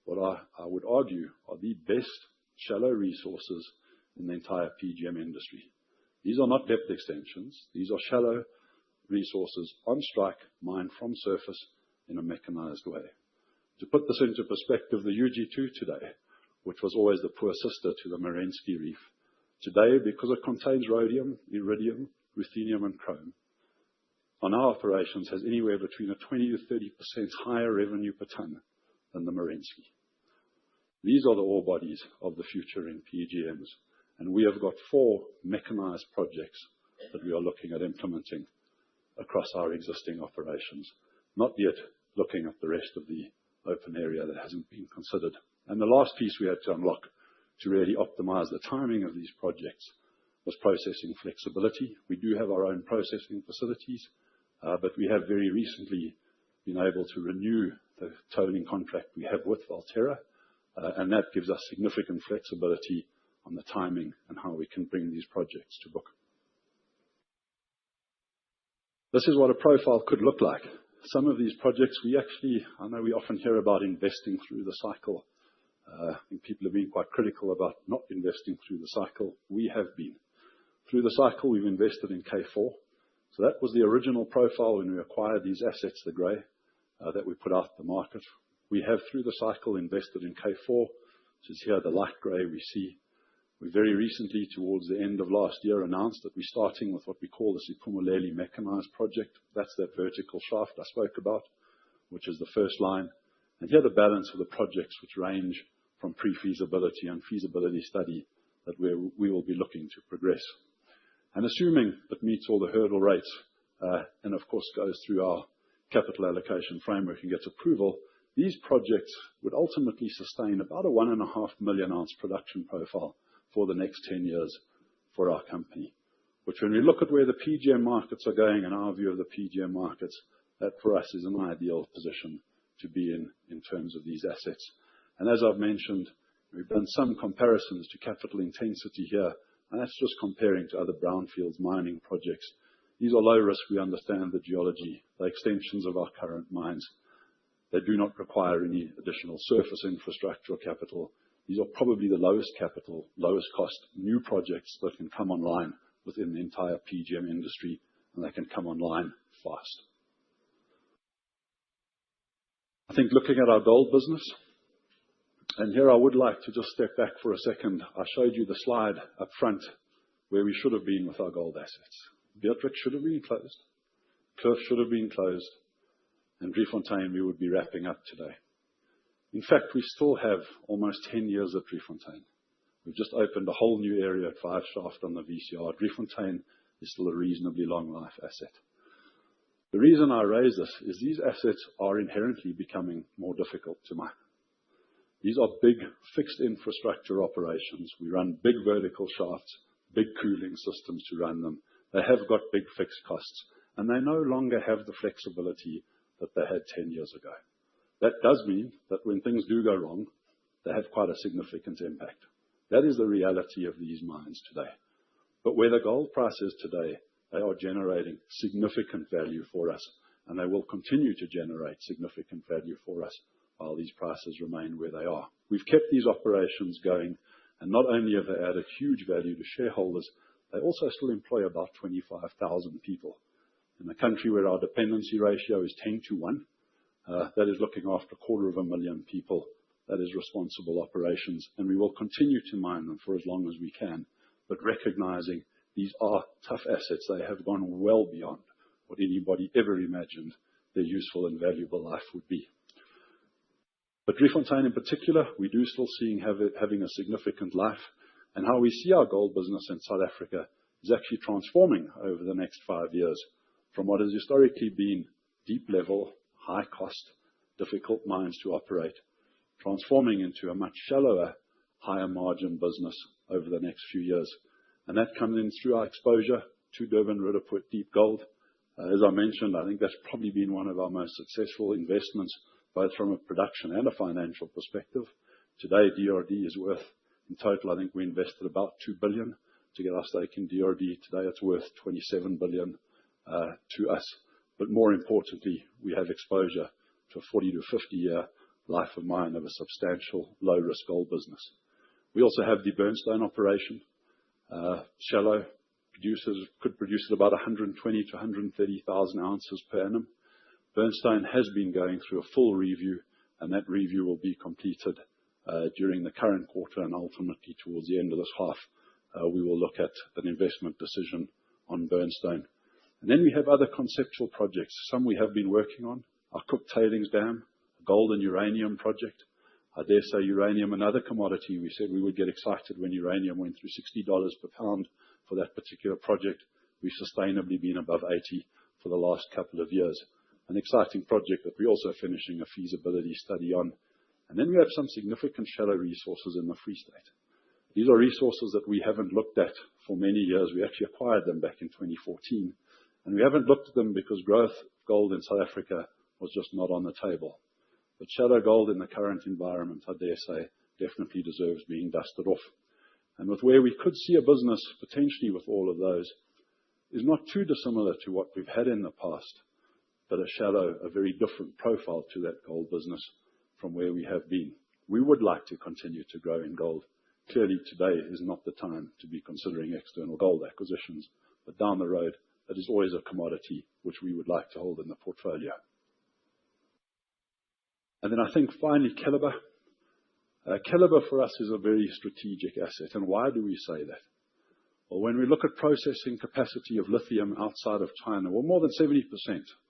what I would argue are the best shallow resources in the entire PGM industry. These are not depth extensions. These are shallow resources on strike, mined from surface in a mechanized way. To put this into perspective, the UG2 today, which was always the poor sister to the Merensky Reef, today, because it contains rhodium, iridium, ruthenium and chrome, on our operations has anywhere between a 20 to 30% higher revenue per ton than the Merensky. These are the ore bodies of the future in PGMs, and we have got 4 mechanized projects that we are looking at implementing across our existing operations, not yet looking at the rest of the open area that hasn't been considered. And the last piece we had to unlock to really optimize the timing of these projects was processing flexibility. We do have our own processing facilities, but we have very recently been able to renew the tolling contract we have with Valterra, and that gives us significant flexibility on the timing and how we can bring these projects to book. This is what a profile could look like. Some of these projects I know we often hear about investing through the cycle. I think people have been quite critical about not investing through the cycle. We have been. Through the cycle, we've invested in K4. So that was the original profile when we acquired these assets, the grey, that we put out the market. We have, through the cycle, invested in K4, which is here the light grey we see. We very recently, towards the end of last year, announced that we're starting with what we call the Siphumelele mechanized project. That's that vertical shaft I spoke about, which is the first line. And here the balance of the projects which range from pre-feasibility and feasibility study that we will be looking to progress. And assuming it meets all the hurdle rates, and of course goes through our capital allocation framework and gets approval, these projects would ultimately sustain about a 1.5 million ounce production profile for the next 10 years for our company. Which, when we look at where the PGM markets are going and our view of the PGM markets, that for us is an ideal position to be in terms of these assets. And as I've mentioned, we've done some comparisons to capital intensity here, and that's just comparing to other brownfields mining projects. These are low risk. We understand the geology, the extensions of our current mines. They do not require any additional surface infrastructure or capital. These are probably the lowest capital, lowest cost new projects that can come online within the entire PGM industry, and they can come online fast. I think looking at our gold business, and here I would like to just step back for a second. I showed you the slide up front where we should have been with our gold assets. Beatrix should have been closed. Kloof should have been closed. And Driefontein, we would be wrapping up today. In fact, we still have almost 10 years at Driefontein. We've just opened a whole new area at 5 Shaft on the VCR. Driefontein is still a reasonably long life asset. The reason I raise this is these assets are inherently becoming more difficult to mine. These are big fixed infrastructure operations. We run big vertical shafts, big cooling systems to run them. They have got big fixed costs, and they no longer have the flexibility that they had 10 years ago. That does mean that when things do go wrong, they have quite a significant impact. That is the reality of these mines today. But where the gold price is today, they are generating significant value for us, and they will continue to generate significant value for us while these prices remain where they are. We've kept these operations going, and not only have they added huge value to shareholders, they also still employ about 25,000 people. In a country where our dependency ratio is 10 to 1, that is looking after 250,000 people. That is responsible operations, and we will continue to mine them for as long as we can, but recognizing these are tough assets. They have gone well beyond what anybody ever imagined their useful and valuable life would be. But Driefontein in particular, we do still see having a significant life, and how we see our gold business in South Africa is actually transforming over the next 5 years from what has historically been deep level, high cost, difficult mines to operate, transforming into a much shallower, higher margin business over the next few years. And that comes in through our exposure to Durban Roodepoort Deep Gold. As I mentioned, I think that's probably been one of our most successful investments, both from a production and a financial perspective. Today, DRD is worth, in total, I think we invested about 2 billion to get our stake in DRD. Today, it's worth 27 billion to us. But more importantly, we have exposure to a 40 to 50 year life of mine of a substantial low-risk gold business. We also have the Burnstone operation. Shallow producers could produce at about 120 to 130,000 ounces per annum. Burnstone has been going through a full review, and that review will be completed during the current quarter, and ultimately towards the end of this half, we will look at an investment decision on Burnstone. And then we have other conceptual projects. Some we have been working on. Our Cook Tailings Dam, a gold and uranium project. I dare say uranium, another commodity. We said we would get excited when uranium went through $60 per pound for that particular project. We've sustainably been above 80 for the last couple of years. An exciting project that we're also finishing a feasibility study on. And then we have some significant shallow resources in the Free State. These are resources that we haven't looked at for many years. We actually acquired them back in 2014. And we haven't looked at them because growth gold in South Africa was just not on the table. But shadow gold in the current environment, I dare say, definitely deserves being dusted off. And with where we could see a business potentially with all of those is not too dissimilar to what we've had in the past, but a very different profile to that gold business from where we have been. We would like to continue to grow in gold. Clearly, today is not the time to be considering external gold acquisitions, but down the road, that is always a commodity which we would like to hold in the portfolio. And then I think finally, Keliber. Keliber for us is a very strategic asset. And why do we say that? Well, when we look at processing capacity of lithium outside of China, well, more than 70%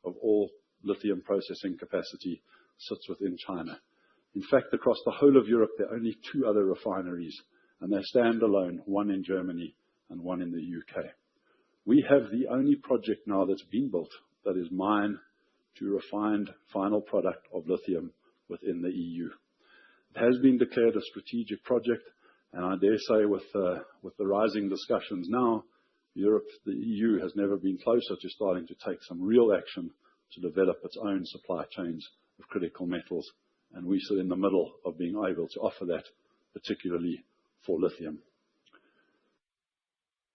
of all lithium processing capacity sits within China. In fact, across the whole of Europe, there are only 2 other refineries, and they stand alone, one in Germany and one in the UK. We have the only project now that's been built that is mine to refined final product of lithium within the EU. It has been declared a strategic project, and I dare say with the rising discussions now, Europe, the EU, has never been closer to starting to take some real action to develop its own supply chains of critical metals. And we sit in the middle of being able to offer that, particularly for lithium.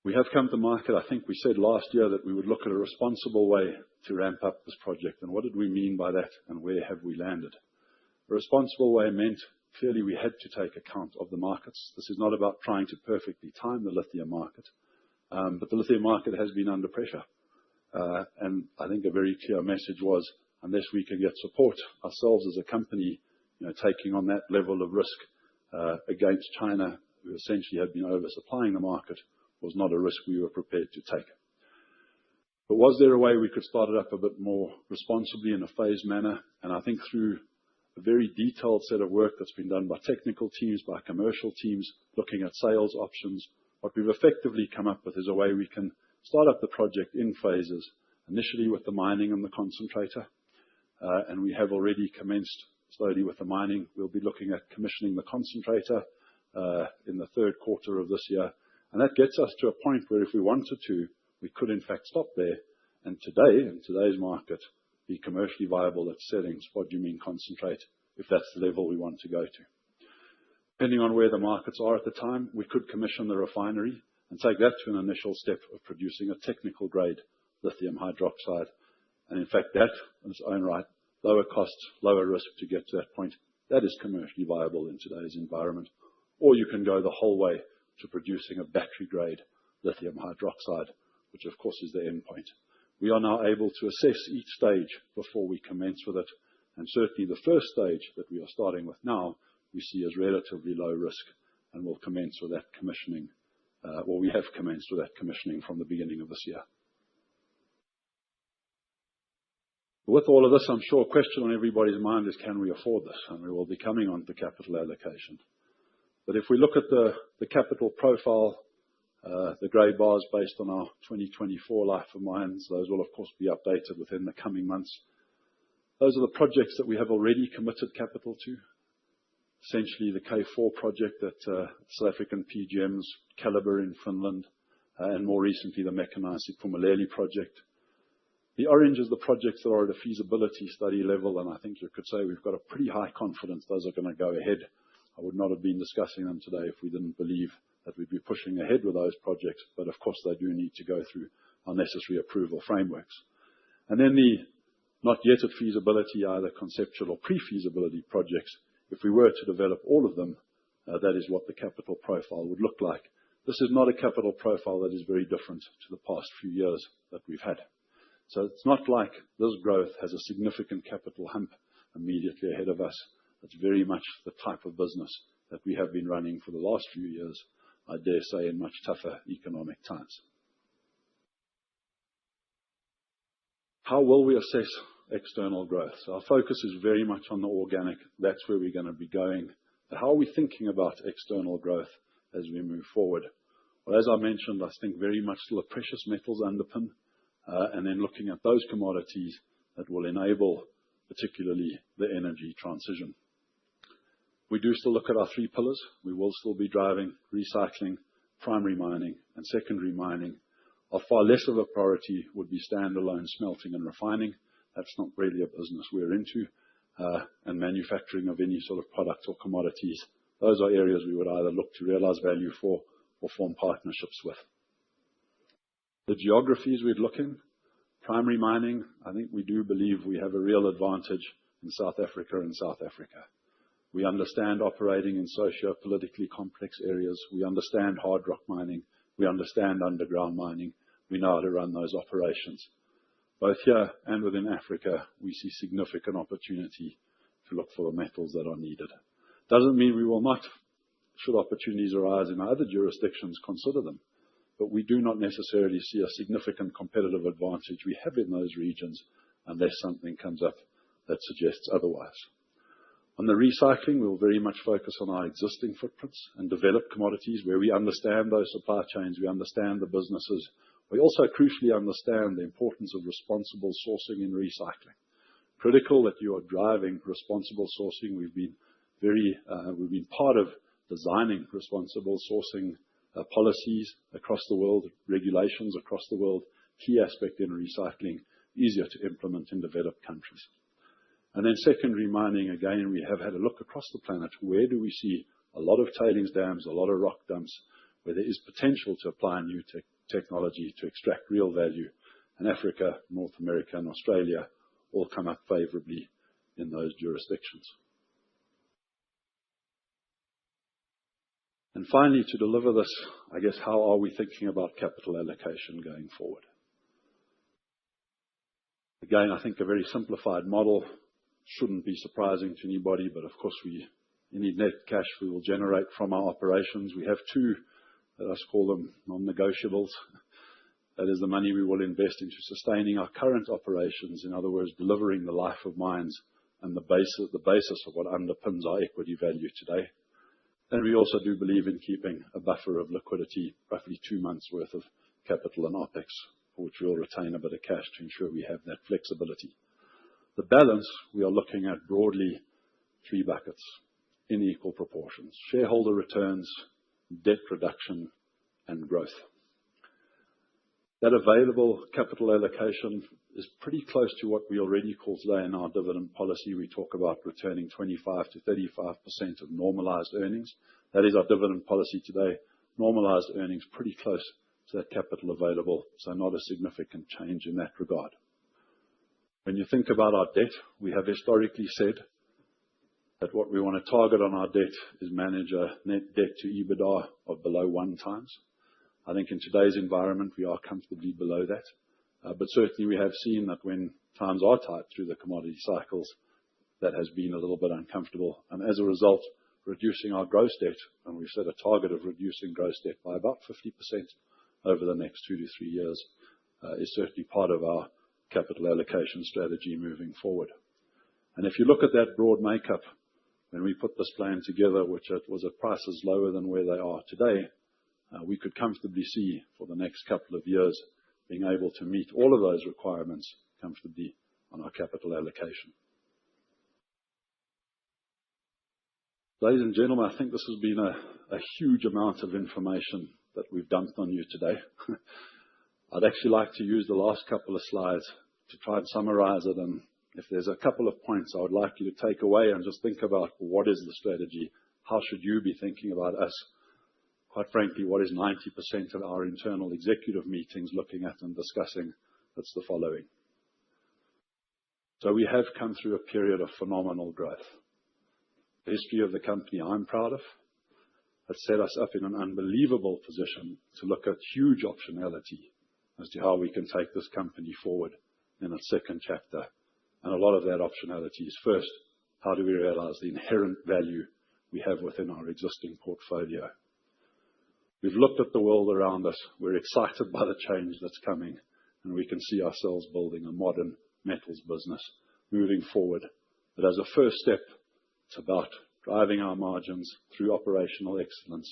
We have come to market. I think we said last year that we would look at a responsible way to ramp up this project. And what did we mean by that, and where have we landed? A responsible way meant clearly we had to take account of the markets. This is not about trying to perfectly time the lithium market, but the lithium market has been under pressure. And I think a very clear message was, unless we can get support ourselves as a company, taking on that level of risk against China, who essentially had been oversupplying the market, was not a risk we were prepared to take. But was there a way we could start it up a bit more responsibly in a phased manner? And I think through a very detailed set of work that's been done by technical teams, by commercial teams, looking at sales options, what we've effectively come up with is a way we can start up the project in phases, initially with the mining and the concentrator. And we have already commenced slowly with the mining. We'll be looking at commissioning the concentrator in the third quarter of this year. And that gets us to a point where if we wanted to, we could in fact stop there. And today, in today's market, be commercially viable at selling spodumene concentrate, if that's the level we want to go to. Depending on where the markets are at the time, we could commission the refinery and take that to an initial step of producing a technical grade lithium hydroxide. And in fact, that in its own right, lower cost, lower risk to get to that point, that is commercially viable in today's environment. Or you can go the whole way to producing a battery grade lithium hydroxide, which of course is the end point. We are now able to assess each stage before we commence with it. And certainly the first stage that we are starting with now, we see as relatively low risk, and we'll commence with that commissioning, or we have commenced with that commissioning from the beginning of this year. With all of this, I'm sure a question on everybody's mind is, can we afford this? And we will be coming on to capital allocation. But if we look at the capital profile, the grey bars based on our 2024 life of mines, those will of course be updated within the coming months. Those are the projects that we have already committed capital to. Essentially the K4 project at South African PGMs, Keliber in Finland, and more recently the mechanized Siphumelele project. The orange is the projects that are at a feasibility study level, and I think you could say we've got a pretty high confidence those are going to go ahead. I would not have been discussing them today if we didn't believe that we'd be pushing ahead with those projects, but of course they do need to go through our necessary approval frameworks. And then the not yet at feasibility, either conceptual or pre-feasibility projects, if we were to develop all of them, that is what the capital profile would look like. This is not a capital profile that is very different to the past few years that we've had. So it's not like this growth has a significant capital hump immediately ahead of us. It's very much the type of business that we have been running for the last few years, I dare say, in much tougher economic times. How will we assess external growth? So our focus is very much on the organic. That's where we're going to be going. But how are we thinking about external growth as we move forward? Well, as I mentioned, I think very much still a precious metals underpin, and then looking at those commodities that will enable particularly the energy transition. We do still look at our 3 pillars. We will still be driving recycling, primary mining, and secondary mining. Of far less of a priority would be standalone smelting and refining. That's not really a business we're into. and manufacturing of any sort of product or commodities. Those are areas we would either look to realize value for or form partnerships with. The geographies we'd look in, primary mining, I think we do believe we have a real advantage in South Africa and South Africa. We understand operating in socio-politically complex areas. We understand hard rock mining. We understand underground mining. We know how to run those operations. Both here and within Africa, we see significant opportunity to look for the metals that are needed. Doesn't mean we will not, should opportunities arise in other jurisdictions, consider them. But we do not necessarily see a significant competitive advantage we have in those regions unless something comes up that suggests otherwise. On the recycling, we will very much focus on our existing footprints and develop commodities where we understand those supply chains, we understand the businesses. We also crucially understand the importance of responsible sourcing in recycling. Critical that you are driving responsible sourcing. We've been part of designing responsible sourcing policies across the world, regulations across the world. Key aspect in recycling, easier to implement in developed countries. And then secondary mining, again, we have had a look across the planet. Where do we see a lot of tailings dams, a lot of rock dumps, where there is potential to apply new technology to extract real value? And Africa, North America, and Australia all come up favorably in those jurisdictions. And finally, to deliver this, I guess, how are we thinking about capital allocation going forward? Again, I think a very simplified model shouldn't be surprising to anybody, but of course, any net cash we will generate from our operations. We have two, let's call them non-negotiables. That is the money we will invest into sustaining our current operations, in other words, delivering the life of mines and the basis of what underpins our equity value today. And we also do believe in keeping a buffer of liquidity, roughly 2 months' worth of capital and OPEX, for which we'll retain a bit of cash to ensure we have that flexibility. The balance, we are looking at broadly 3 buckets in equal proportions: shareholder returns, debt reduction, and growth. That available capital allocation is pretty close to what we already call today in our dividend policy. We talk about returning 25 to 35% of normalized earnings. That is our dividend policy today. Normalized earnings pretty close to that capital available, so not a significant change in that regard. When you think about our debt, we have historically said that what we want to target on our debt is manage a net debt to EBITDA of below 1 times. I think in today's environment, we are comfortably below that. But certainly we have seen that when times are tight through the commodity cycles, that has been a little bit uncomfortable. And as a result, reducing our gross debt, and we've set a target of reducing gross debt by about 50% over the next 2 to 3 years, is certainly part of our capital allocation strategy moving forward. And if you look at that broad makeup, when we put this plan together, which was at prices lower than where they are today, we could comfortably see for the next couple of years being able to meet all of those requirements comfortably on our capital allocation. Ladies and gentlemen, I think this has been a huge amount of information that we've dumped on you today. I'd actually like to use the last couple of slides to try and summarize it. And if there's a couple of points I would like you to take away and just think about, what is the strategy? How should you be thinking about us? Quite frankly, what is 90% of our internal executive meetings looking at and discussing? That's the following. So we have come through a period of phenomenal growth. The history of the company I'm proud of has set us up in an unbelievable position to look at huge optionality as to how we can take this company forward in its second chapter. And a lot of that optionality is, first, how do we realize the inherent value we have within our existing portfolio? We've looked at the world around us. We're excited by the change that's coming, and we can see ourselves building a modern metals business moving forward. But as a first step, it's about driving our margins through operational excellence.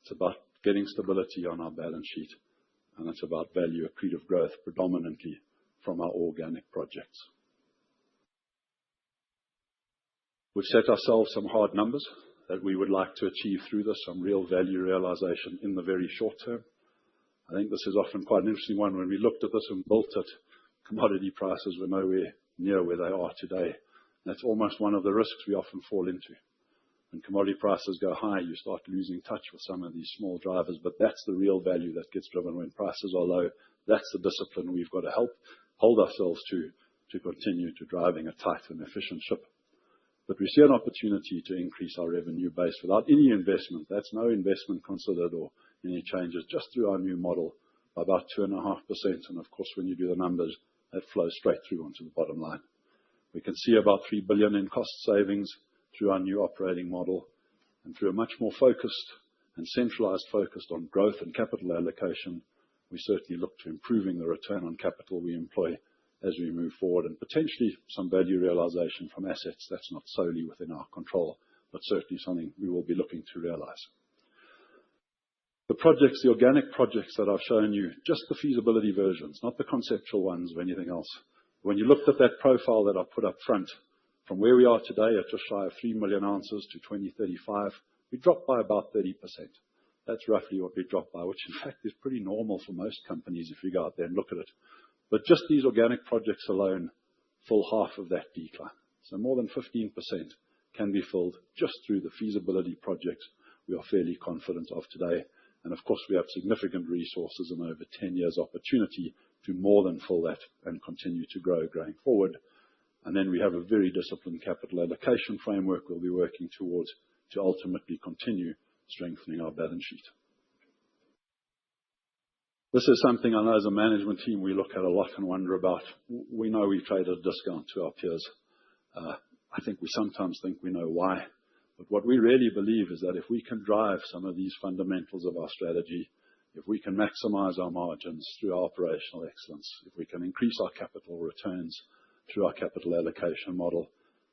It's about getting stability on our balance sheet, and it's about value accretive growth predominantly from our organic projects. We've set ourselves some hard numbers that we would like to achieve through this, some real value realization in the very short term. I think this is often quite an interesting one. When we looked at this and built it, commodity prices were nowhere near where they are today. That's almost one of the risks we often fall into. When commodity prices go high, you start losing touch with some of these small drivers, but that's the real value that gets driven when prices are low. That's the discipline we've got to hold ourselves to continue to driving a tight and efficient ship. But we see an opportunity to increase our revenue base without any investment. That's no investment considered or any changes, just through our new model by about 2.5%. And of course, when you do the numbers, that flows straight through onto the bottom line. We can see about 3 billion in cost savings through our new operating model, and through a much more focused and centralized focus on growth and capital allocation, we certainly look to improving the return on capital we employ as we move forward, and potentially some value realization from assets that's not solely within our control, but certainly something we will be looking to realize. The projects, the organic projects that I've shown you, just the feasibility versions, not the conceptual ones or anything else. When you looked at that profile that I put up front, from where we are today at just shy of 3 million ounces to 2035, we dropped by about 30%. That's roughly what we dropped by, which in fact is pretty normal for most companies if you go out there and look at it. But just these organic projects alone fill half of that decline. So more than 15% can be filled just through the feasibility projects we are fairly confident of today. And of course, we have significant resources and over 10 years opportunity to more than fill that and continue to grow going forward. And then we have a very disciplined capital allocation framework we'll be working towards to ultimately continue strengthening our balance sheet. This is something I know as a management team we look at a lot and wonder about. We know we trade at a discount to our peers. I think we sometimes think we know why. But what we really believe is that if we can drive some of these fundamentals of our strategy, if we can maximize our margins through our operational excellence, if we can increase our capital returns through our capital allocation model,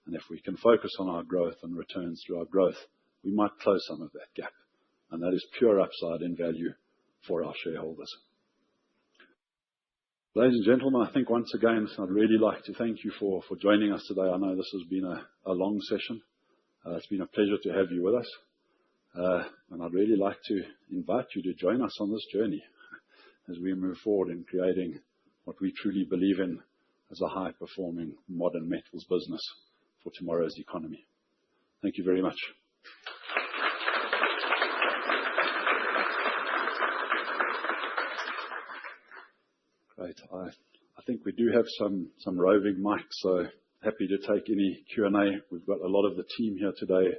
and if we can focus on our growth and returns through our growth, we might close some of that gap. And that is pure upside in value for our shareholders. Ladies and gentlemen, I think once again, I'd really like to thank you for joining us today. I know this has been a long session. It's been a pleasure to have you with us. And I'd really like to invite you to join us on this journey as we move forward in creating what we truly believe in as a high-performing modern metals business for tomorrow's economy. Thank you very much. Great. I think we do have some roving mics, so happy to take any Q&A. We've got a lot of the team here today.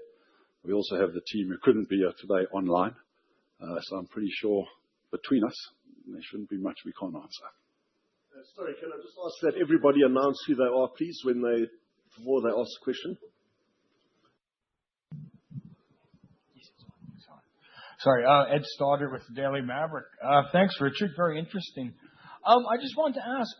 We also have the team who couldn't be here today online. So I'm pretty sure between us, there shouldn't be much we can't answer. Sorry, can I just ask that everybody announce who they are, please, before they ask a question? Sorry, Ed Stoddard with the Daily Maverick. Thanks, Richard. Very interesting. I just wanted to ask,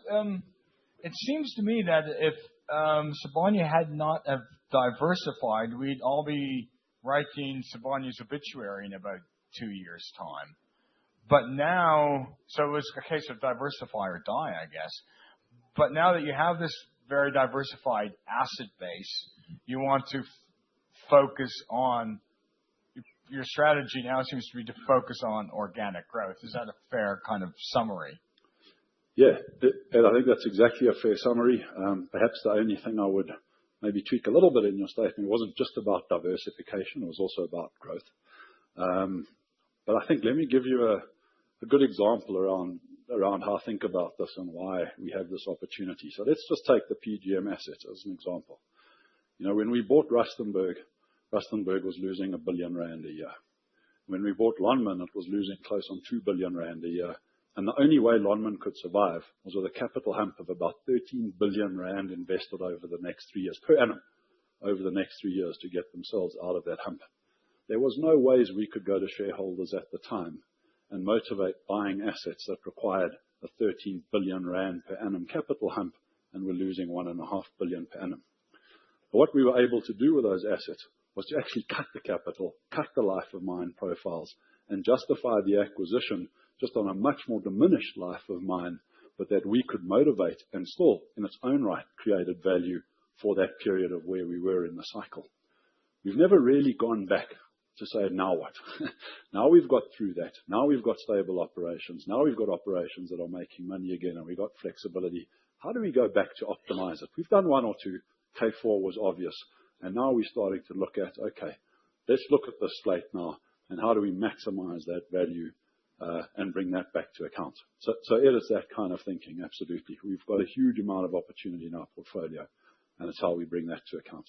it seems to me that if Sibanye had not have diversified, we'd all be writing Sibanye's obituary in about 2 years' time. But now, so it was a case of diversify or die, I guess. But now that you have this very diversified asset base, you want to focus on, your strategy now seems to be to focus on organic growth. Is that a fair kind of summary? Yeah, and I think that's exactly a fair summary. Perhaps the only thing I would maybe tweak a little bit in your statement, it wasn't just about diversification, it was also about growth. But I think, let me give you a good example around how I think about this and why we have this opportunity. So let's just take the PGM asset as an example. You know, when we bought Rustenburg was losing R1 billion a year. When we bought Lonmin, it was losing close on R2 billion a year. And the only way Lonmin could survive was with a capital hump of about R13 billion invested over the next 3 years, per annum, over the next 3 years to get themselves out of that hump. There was no ways we could go to shareholders at the time and motivate buying assets that required a R13 billion per annum capital hump and were losing R1.5 billion per annum. But what we were able to do with those assets was to actually cut the capital, cut the life of mine profiles, and justify the acquisition just on a much more diminished life of mine, but that we could motivate and still, in its own right, created value for that period of where we were in the cycle. We've never really gone back to say, now what? Now we've got through that. Now we've got stable operations. Now we've got operations that are making money again, and we've got flexibility. How do we go back to optimize it? We've done one or two, K4 was obvious. And now we're starting to look at, okay, let's look at this slate now, and how do we maximize that value and bring that back to account? So it is that kind of thinking, absolutely. We've got a huge amount of opportunity in our portfolio, and it's how we bring that to account.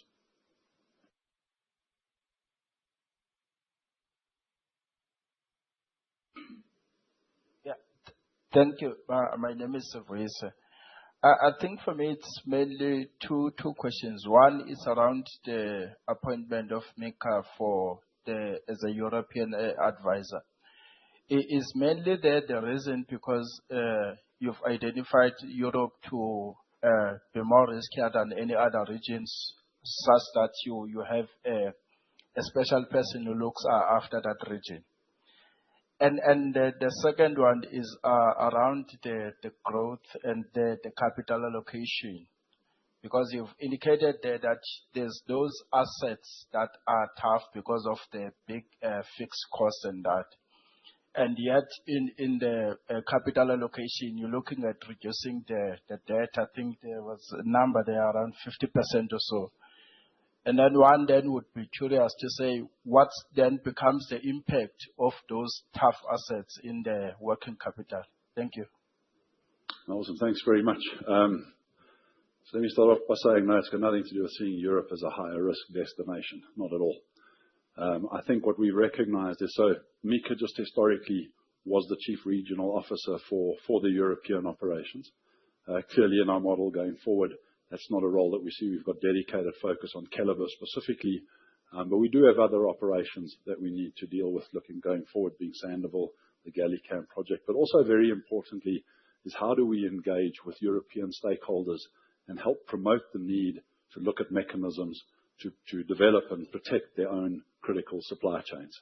Yeah, thank you. My name is Savisa. I think for me it's mainly two questions. One is around the appointment of Mika as a European advisor. Is mainly there the reason because you've identified Europe to be more riskier than any other regions, such that you have a special person who looks after that region. And the second one is around the growth and the capital allocation, because you've indicated there that there's those assets that are tough because of the big fixed costs and that. And yet in the capital allocation, you're looking at reducing the debt. I think there was a number there around 50% or so. And then one then would be curious to say what then becomes the impact of those tough assets in the working capital. Thank you. Awesome. Thanks very much. So let me start off by saying, no, it's got nothing to do with seeing Europe as a higher risk destination. Not at all. I think what we recognized is, so Mika just historically was the chief regional officer for the European operations. Clearly in our model going forward, that's not a role that we see. We've got dedicated focus on Keliber specifically, but we do have other operations that we need to deal with going forward, being Sandouville, the Gallican project. But also very importantly is how do we engage with European stakeholders and help promote the need to look at mechanisms to develop and protect their own critical supply chains.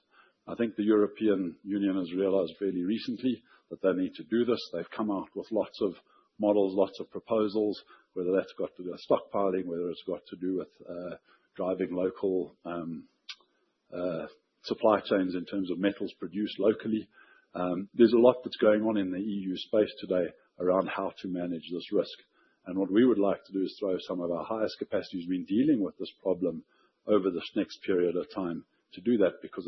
I think the European Union has realized fairly recently that they need to do this. They've come out with lots of models, lots of proposals, whether that's got to do with stockpiling, whether it's got to do with driving local supply chains in terms of metals produced locally. There's a lot that's going on in the EU space today around how to manage this risk. And what we would like to do is throw some of our highest capacities. We've been dealing with this problem over this next period of time to do that, because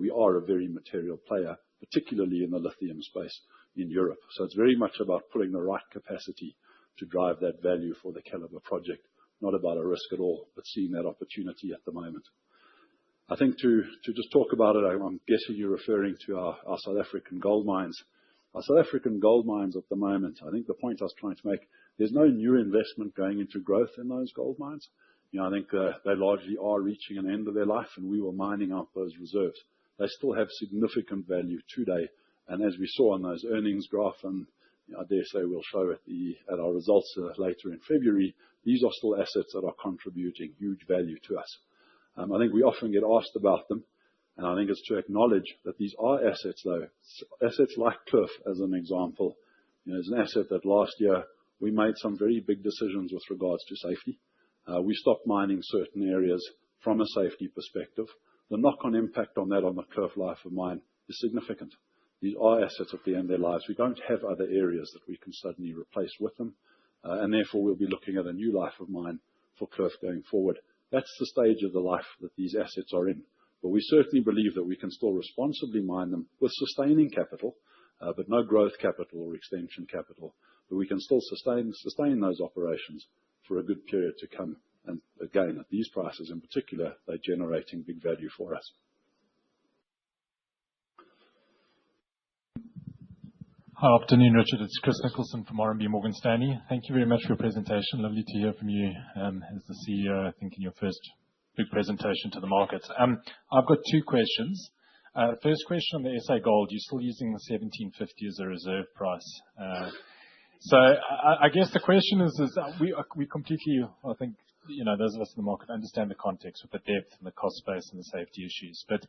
we are a very material player, particularly in the lithium space in Europe. So it's very much about putting the right capacity to drive that value for the Keliber project, not about a risk at all, but seeing that opportunity at the moment. I think to just talk about it, I'm guessing you're referring to our South African gold mines. Our South African gold mines at the moment, I think the point I was trying to make, there's no new investment going into growth in those gold mines. I think they largely are reaching an end of their life, and we were mining out those reserves. They still have significant value today. And as we saw on those earnings graph, and I dare say we'll show at our results later in February, these are still assets that are contributing huge value to us. I think we often get asked about them, and I think it's to acknowledge that these are assets, though. Assets like Kloof, as an example, is an asset that last year we made some very big decisions with regards to safety. We stopped mining certain areas from a safety perspective. The knock-on impact on that on the Kloof life of mine is significant. These are assets at the end of their lives. We don't have other areas that we can suddenly replace with them, and therefore we'll be looking at a new life of mine for Kloof going forward. That's the stage of the life that these assets are in. But we certainly believe that we can still responsibly mine them with sustaining capital, but no growth capital or extension capital. But we can still sustain those operations for a good period to come. And again, at these prices in particular, they're generating big value for us. Hi, afternoon, Richard. It's Chris Nicholson from RMB Morgan Stanley. Thank you very much for your presentation. Lovely to hear from you as the CEO, I think, in your first big presentation to the market. I've got two questions. First question on the SA Gold. You're still using the 1750 as a reserve price. So I guess the question is we completely, I think, those of us in the market understand the context with the depth and the cost base and the safety issues. But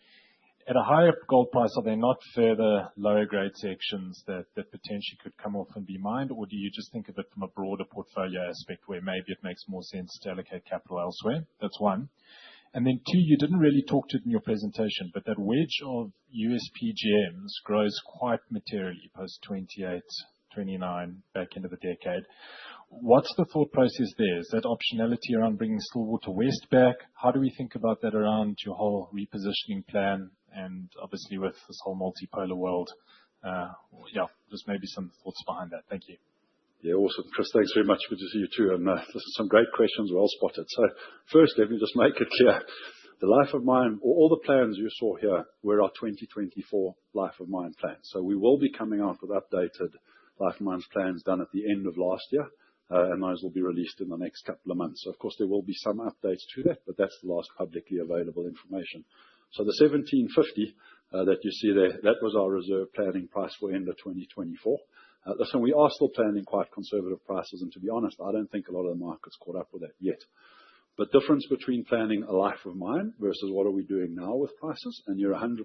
at a higher gold price, are there not further lower grade sections that potentially could come off and be mined? Or do you just think of it from a broader portfolio aspect where maybe it makes more sense to allocate capital elsewhere? That's one. And then two, you didn't really talk to it in your presentation, but that wedge of US PGMs grows quite materially post 28, 29, back into the decade. What's the thought process there? Is that optionality around bringing Stillwater West back? How do we think about that around your whole repositioning plan? And obviously with this whole multipolar world, just maybe some thoughts behind that. Thank you. Yeah, awesome. Chris, thanks very much. Good to see you too. And some great questions, well spotted. So first, let me just make it clear. The life of mine, all the plans you saw here were our 2024 life of mine plans. So we will be coming out with updated life of mine plans done at the end of last year. And those will be released in the next couple of months. So of course, there will be some updates to that, but that's the last publicly available information. So the 1750 that you see there, that was our reserve planning price for end of 2024. Listen, we are still planning quite conservative prices, and to be honest, I don't think a lot of the market's caught up with that yet. But difference between planning a life of mine versus what are we doing now with prices, and you're 100%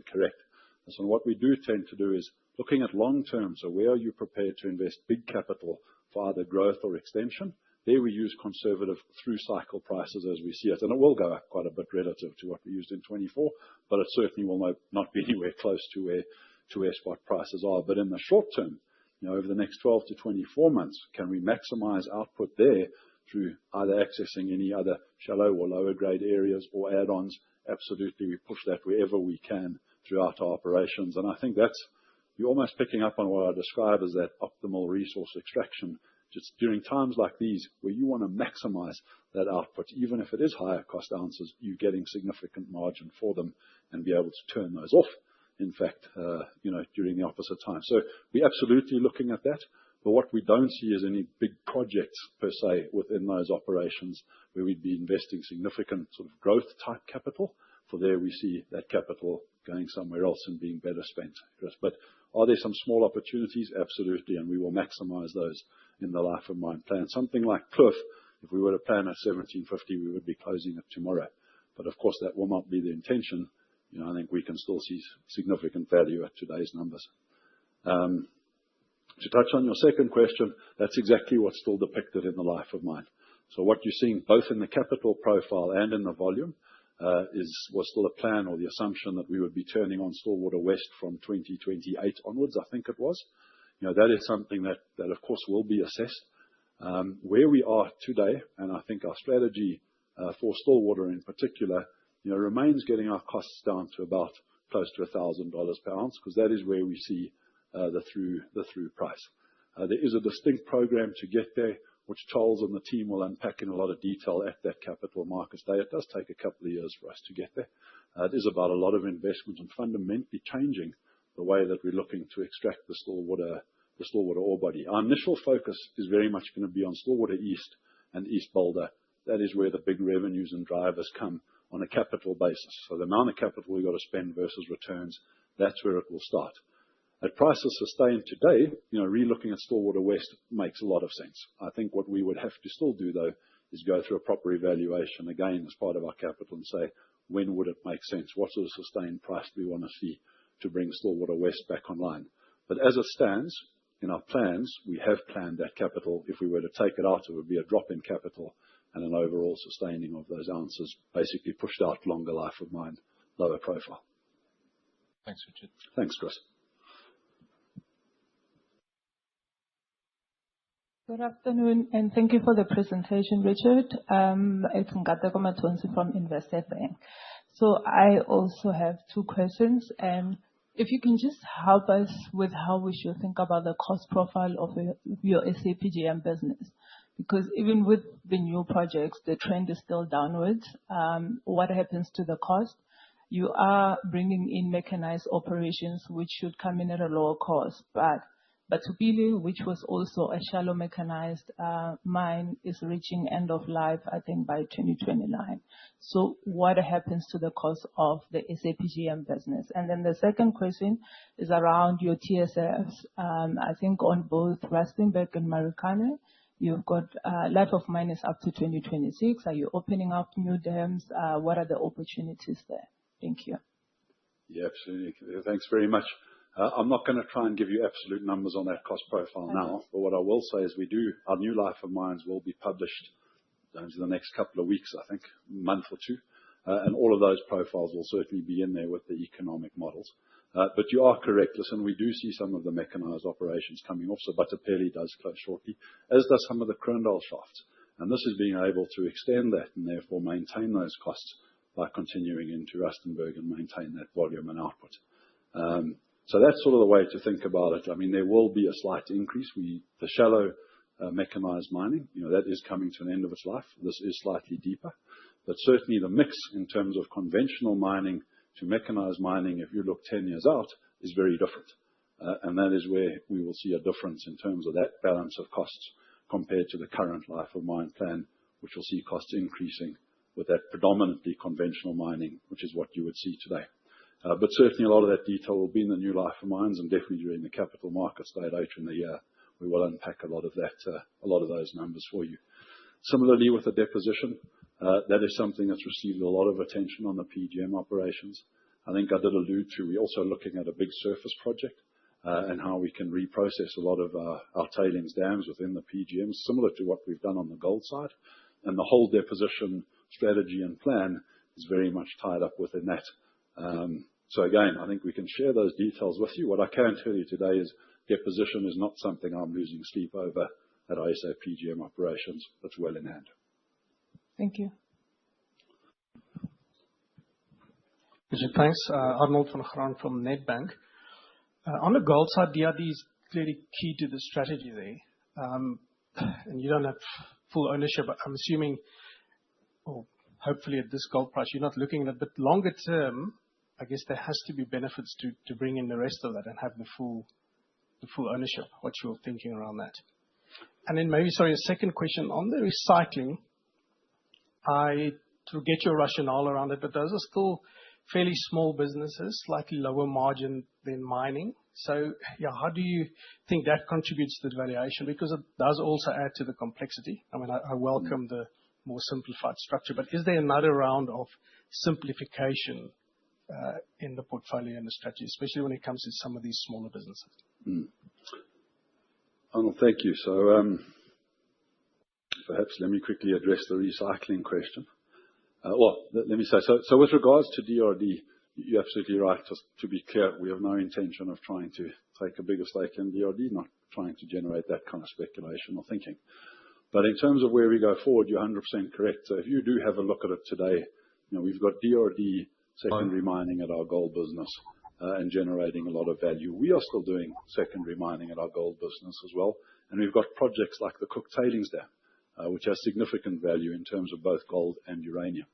correct. Listen, what we do tend to do is looking at long term, so where are you prepared to invest big capital for either growth or extension? There we use conservative through cycle prices as we see it, and it will go up quite a bit relative to what we used in 24, but it certainly will not be anywhere close to where spot prices are. But in the short term, over the next 12 to 24 months, can we maximize output there through either accessing any other shallow or lower grade areas or add-ons? Absolutely, we push that wherever we can throughout our operations. And I think you're almost picking up on what I describe as that optimal resource extraction. Just during times like these, where you want to maximize that output, even if it is higher cost ounces, you're getting significant margin for them and be able to turn those off. In fact, during the opposite time. So we're absolutely looking at that. But what we don't see is any big projects per se within those operations where we'd be investing significant sort of growth type capital. For there we see that capital going somewhere else and being better spent, Chris. But are there some small opportunities? Absolutely, and we will maximize those in the life of mine plan. Something like Cliff, if we were to plan at 1750, we would be closing it tomorrow. But of course, that will not be the intention. I think we can still see significant value at today's numbers. To touch on your second question, that's exactly what's still depicted in the life of mine. So what you're seeing both in the capital profile and in the volume was still a plan or the assumption that we would be turning on Stillwater West from 2028 onwards, I think it was. That is something that of course will be assessed. Where we are today, and I think our strategy for Stillwater in particular, remains getting our costs down to about close to $1,000 per ounce, because that is where we see the through price. There is a distinct program to get there, which Charles and the team will unpack in a lot of detail at that Capital Markets Day. It does take a couple of years for us to get there. It is about a lot of investment and fundamentally changing the way that we're looking to extract the Stillwater ore body. Our initial focus is very much going to be on Stillwater East and East Boulder. That is where the big revenues and drivers come on a capital basis. So the amount of capital we've got to spend versus returns, that's where it will start. At prices sustained today, re-looking at Stillwater West makes a lot of sense. I think what we would have to still do, though, is go through a proper evaluation, again, as part of our capital, and say, when would it make sense? What sort of sustained price do we want to see to bring Stillwater West back online? But as it stands, in our plans, we have planned that capital. If we were to take it out, it would be a drop in capital and an overall sustaining of those ounces, basically pushed out longer life of mine, lower profile. Thanks, Richard. Thanks, Chris. Good afternoon, and thank you for the presentation, Richard. It's Nkateko Matonsi from Investec Bank. So I also have two questions, and if you can just help us with how we should think about the cost profile of your SAPGM business. Because even with the new projects, the trend is still downwards. What happens to the cost? You are bringing in mechanized operations, which should come in at a lower cost. But Tupile, which was also a shallow mechanized mine, is reaching end of life, I think, by 2029. So what happens to the cost of the SAPGM business? And then the second question is around your TSFs. I think on both Rustenburg and Marikana, you've got life of mine is up to 2026. Are you opening up new dams? What are the opportunities there? Thank you. Yeah, absolutely. Thanks very much. I'm not going to try and give you absolute numbers on that cost profile now, but what I will say is our new life of mines will be published in the next couple of weeks, I think, a month or two. And all of those profiles will certainly be in there with the economic models. But you are correct. Listen, we do see some of the mechanized operations coming off. So Bathapeli does close shortly, as does some of the Kroondal shafts. And this is being able to extend that and therefore maintain those costs by continuing into Rustenburg and maintain that volume and output. So that's sort of the way to think about it. I mean, there will be a slight increase. The shallow mechanized mining, that is coming to an end of its life. This is slightly deeper. But certainly the mix in terms of conventional mining to mechanized mining, if you look 10 years out, is very different. And that is where we will see a difference in terms of that balance of costs compared to the current life of mine plan, which will see costs increasing with that predominantly conventional mining, which is what you would see today. But certainly a lot of that detail will be in the new life of mines, and definitely during the capital markets day later in the year, we will unpack a lot of that, a lot of those numbers for you. Similarly, with the deposition, that is something that's received a lot of attention on the PGM operations. I think I did allude to, we're also looking at a big surface project, and how we can reprocess a lot of our tailings dams within the PGMs, similar to what we've done on the gold side. And the whole deposition strategy and plan is very much tied up within that. So again, I think we can share those details with you. What I can tell you today is deposition is not something I'm losing sleep over at ISA PGM operations. That's well in hand. Thank you. Richard, thanks. Arnold van Graan from Nedbank. On the gold side, DRD is clearly key to the strategy there. And you don't have full ownership. I'm assuming, or hopefully at this gold price, you're not looking at it. But longer term, I guess there has to be benefits to bring in the rest of that and have the full ownership. What's your thinking around that? And then maybe, sorry, a second question. On the recycling, I get your rationale around it, but those are still fairly small businesses, slightly lower margin than mining. So, yeah, how do you think that contributes to the valuation? Because it does also add to the complexity. I mean, I welcome the more simplified structure, but is there another round of simplification in the portfolio and the strategy, especially when it comes to some of these smaller businesses? Arnold, thank you. So perhaps let me quickly address the recycling question. Let me say, so with regards to DRD, you're absolutely right. Just to be clear, we have no intention of trying to take a bigger stake in DRD, not trying to generate that kind of speculation or thinking. But in terms of where we go forward, you're 100% correct. So if you do have a look at it today, we've got DRD secondary mining at our gold business and generating a lot of value. We are still doing secondary mining at our gold business as well. And we've got projects like the Cook Tailings Dam, which has significant value in terms of both gold and uranium.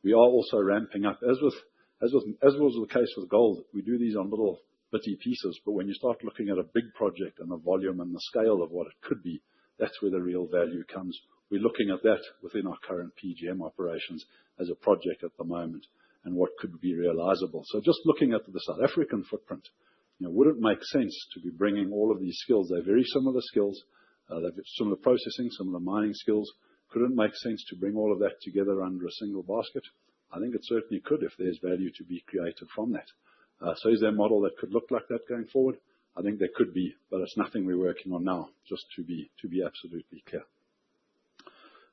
We are also ramping up, as was the case with gold, we do these on little bitty pieces, but when you start looking at a big project and the volume and the scale of what it could be, that's where the real value comes. We're looking at that within our current PGM operations as a project at the moment and what could be realizable. So just looking at the South African footprint, would it make sense to be bringing all of these skills? They're very similar skills. They've got similar processing, similar mining skills. Could it make sense to bring all of that together under a single basket? I think it certainly could if there's value to be created from that. So is there a model that could look like that going forward? I think there could be, but it's nothing we're working on now, just to be absolutely clear.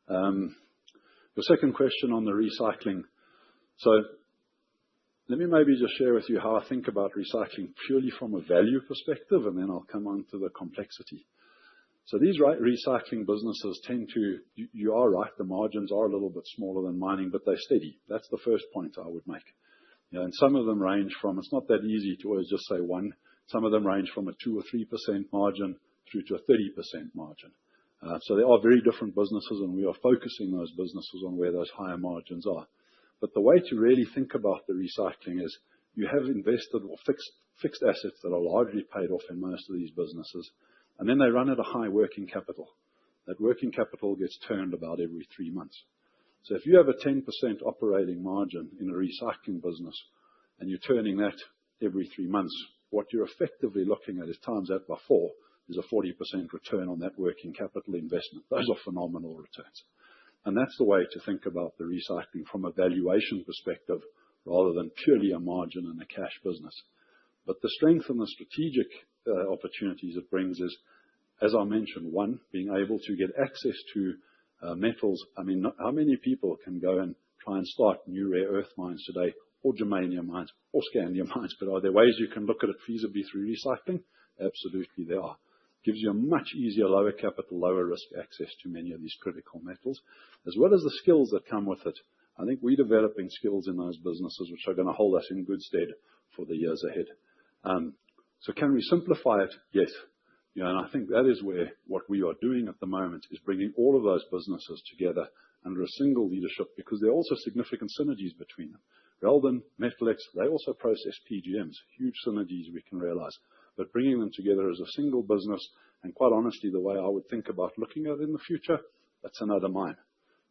The second question on the recycling. So let me maybe just share with you how I think about recycling purely from a value perspective, and then I'll come on to the complexity. So these recycling businesses tend to, you are right, the margins are a little bit smaller than mining, but they're steady. That's the first point I would make. And some of them range from, it's not that easy to always just say one. Some of them range from a 2 or 3% margin through to a 30% margin. So they are very different businesses, and we are focusing those businesses on where those higher margins are. But the way to really think about the recycling is you have invested or fixed assets that are largely paid off in most of these businesses, and then they run at a high working capital. That working capital gets turned about every 3 months. So if you have a 10% operating margin in a recycling business and you're turning that every 3 months, what you're effectively looking at is times that by 4 is a 40% return on that working capital investment. Those are phenomenal returns. And that's the way to think about the recycling from a valuation perspective rather than purely a margin and a cash business. But the strength and the strategic opportunities it brings is, as I mentioned, one, being able to get access to metals. I mean, how many people can go and try and start new rare earth mines today or germanium mines or scandium mines. But are there ways you can look at it feasibly through recycling? Absolutely, there are. Gives you a much easier, lower capital, lower risk access to many of these critical metals, as well as the skills that come with it. I think we're developing skills in those businesses which are going to hold us in good stead for the years ahead. So can we simplify it? Yes. And I think that is where what we are doing at the moment is bringing all of those businesses together under a single leadership, because there are also significant synergies between them. Reldan, Metalex, they also process PGMs, huge synergies we can realize. But bringing them together as a single business, and quite honestly, the way I would think about looking at it in the future, that's another mine.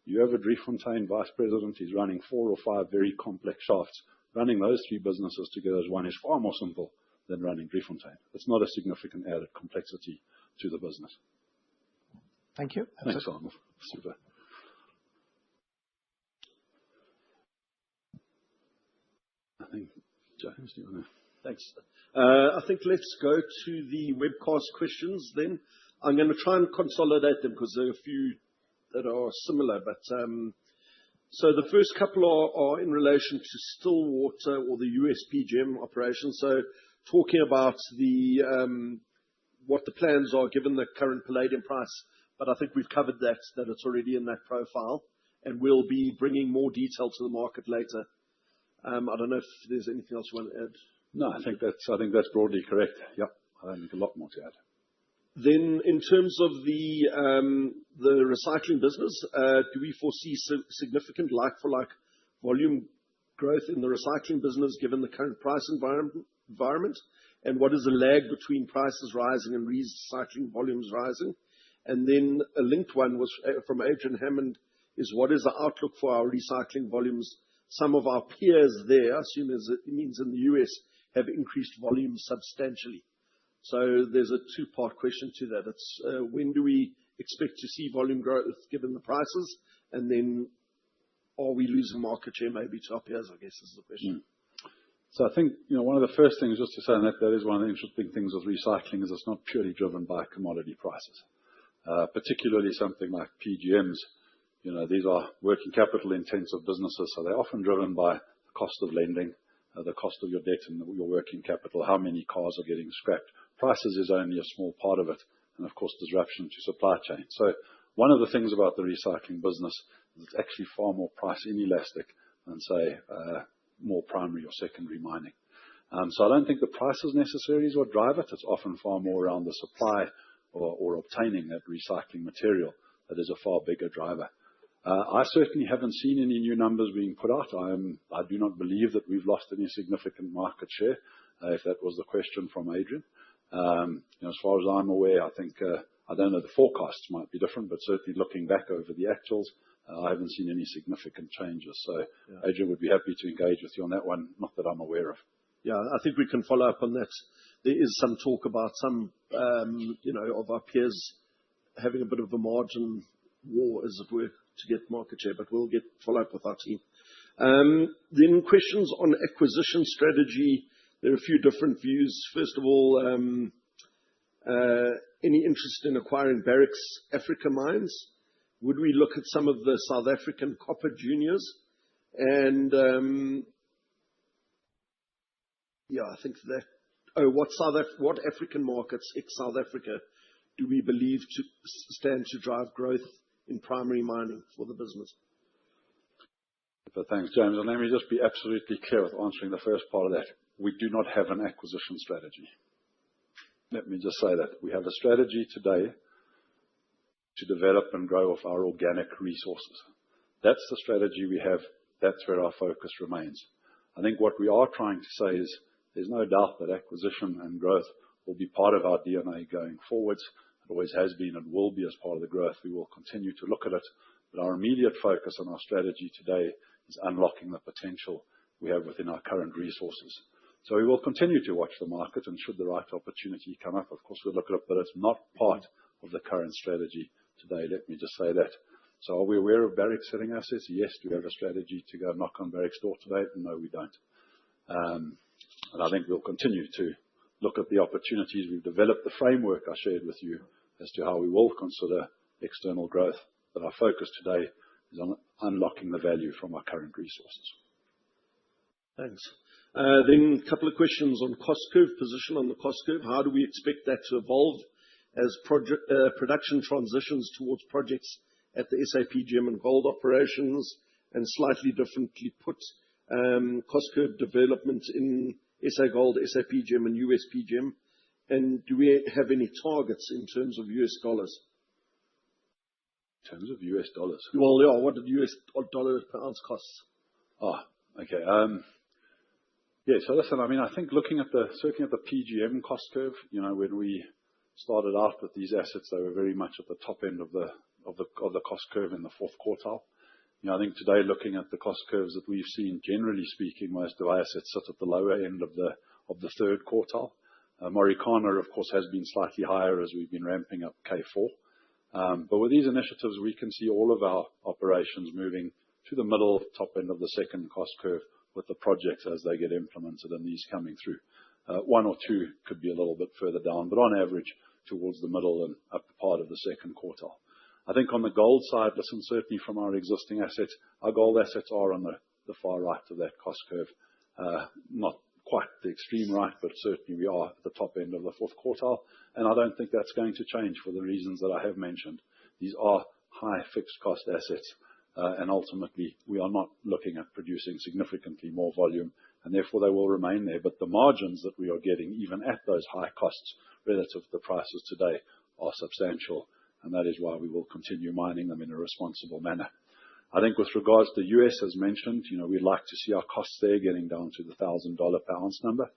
You have a Driefontein vice president, he's running 4 or 5 very complex shafts. Running those 3 businesses together as one is far more simple than running Driefontein. It's not a significant added complexity to the business. Thank you. Thanks, Arnold. Super. I think, James, do you want to? Thanks. I think let's go to the webcast questions then. I'm going to try and consolidate them because there are a few that are similar. But so the first couple are in relation to Stillwater or the US PGM operation. So talking about what the plans are given the current palladium price. But I think we've covered that it's already in that profile, and we'll be bringing more detail to the market later. I don't know if there's anything else you want to add. No, I think that's broadly correct. Yep. I don't think a lot more to add. Then in terms of the recycling business, do we foresee significant like-for-like volume growth in the recycling business given the current price environment? And what is the lag between prices rising and recycling volumes rising? And then a linked one was from Adrian Hammond, is what is the outlook for our recycling volumes? Some of our peers there, I assume it means in the US, have increased volumes substantially. So there's a 2-part question to that. It's when do we expect to see volume growth given the prices? And then are we losing market share maybe to our peers, I guess is the question. So I think, one of the first things just to say, and that is one of the interesting things with recycling, is it's not purely driven by commodity prices. Particularly something like PGMs, these are working capital intensive businesses, so they're often driven by the cost of lending, the cost of your debt and your working capital, how many cars are getting scrapped. Prices is only a small part of it, and of course disruption to supply chain. So one of the things about the recycling business is it's actually far more price inelastic than say more primary or secondary mining. So I don't think the price is necessarily what drive it. It's often far more around the supply or obtaining that recycling material that is a far bigger driver. I certainly haven't seen any new numbers being put out. I do not believe that we've lost any significant market share, if that was the question from Adrian. As far as I'm aware, I think, I don't know, the forecasts might be different, but certainly looking back over the actuals, I haven't seen any significant changes. So Adrian would be happy to engage with you on that one, not that I'm aware of. Yeah, I think we can follow up on that. There is some talk about some, of our peers having a bit of a margin war, as it were, to get market share, but we'll follow up with our team. Then questions on acquisition strategy. There are a few different views. First of all, any interest in acquiring Barrick's Africa mines? Would we look at some of the South African copper juniors? And I think that. What African markets, ex-South Africa, do we believe to stand to drive growth in primary mining for the business? But thanks, James. And let me just be absolutely clear with answering the first part of that. We do not have an acquisition strategy. Let me just say that. We have a strategy today to develop and grow off our organic resources. That's the strategy we have. That's where our focus remains. I think what we are trying to say is there's no doubt that acquisition and growth will be part of our DNA going forwards. It always has been and will be as part of the growth. We will continue to look at it. But our immediate focus on our strategy today is unlocking the potential we have within our current resources. So we will continue to watch the market, and should the right opportunity come up, of course, we'll look at it, but it's not part of the current strategy today. Let me just say that. So are we aware of Barrick selling assets? Yes. Do we have a strategy to go knock on Barrick's door today? No, we don't. And I think we'll continue to look at the opportunities. We've developed the framework I shared with you as to how we will consider external growth. But our focus today is on unlocking the value from our current resources. Thanks. Then a couple of questions on cost curve, position on the cost curve. How do we expect that to evolve as production transitions towards projects at the SA PGM and gold operations? And slightly differently put, cost curve development in SA Gold, SA PGM, and US PGM. And do we have any targets in terms of US dollars? In terms of US dollars? Well, yeah, what did US dollars per ounce cost? Okay. Yeah, so listen, I mean, I think certainly at the PGM cost curve, when we started out with these assets, they were very much at the top end of the cost curve in the fourth quartile. I think today, looking at the cost curves that we've seen, generally speaking, most of our assets sit at the lower end of the third quartile. Marikana, of course, has been slightly higher as we've been ramping up K4. But with these initiatives, we can see all of our operations moving to the middle, top end of the second cost curve with the projects as they get implemented and these coming through. One or two could be a little bit further down, but on average, towards the middle and upper part of the second quartile. I think on the gold side, listen, certainly from our existing assets, our gold assets are on the far right of that cost curve. Not quite the extreme right, but certainly we are at the top end of the fourth quartile. And I don't think that's going to change for the reasons that I have mentioned. These are high fixed cost assets. And ultimately, we are not looking at producing significantly more volume, and therefore they will remain there. But the margins that we are getting, even at those high costs relative to the prices today, are substantial. And that is why we will continue mining them in a responsible manner. I think with regards to the US, as mentioned, we'd like to see our costs there getting down to the $1,000 per ounce number.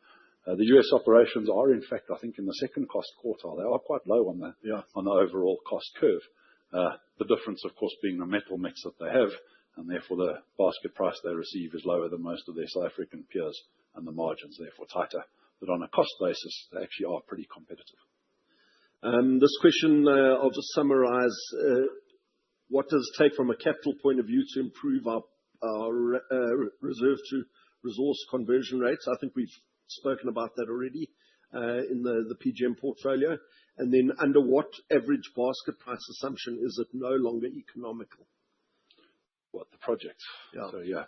The US operations are, in fact, I think in the second cost quartile, they are quite low on the overall cost curve. The difference, of course, being the metal mix that they have, and therefore the basket price they receive is lower than most of their South African peers, and the margins therefore tighter. But on a cost basis, they actually are pretty competitive. This question, I'll just summarize. What does it take from a capital point of view to improve our reserve to resource conversion rates? I think we've spoken about that already in the PGM portfolio. And then under what average basket price assumption is it no longer economical? What, the projects? Yeah. So, yeah.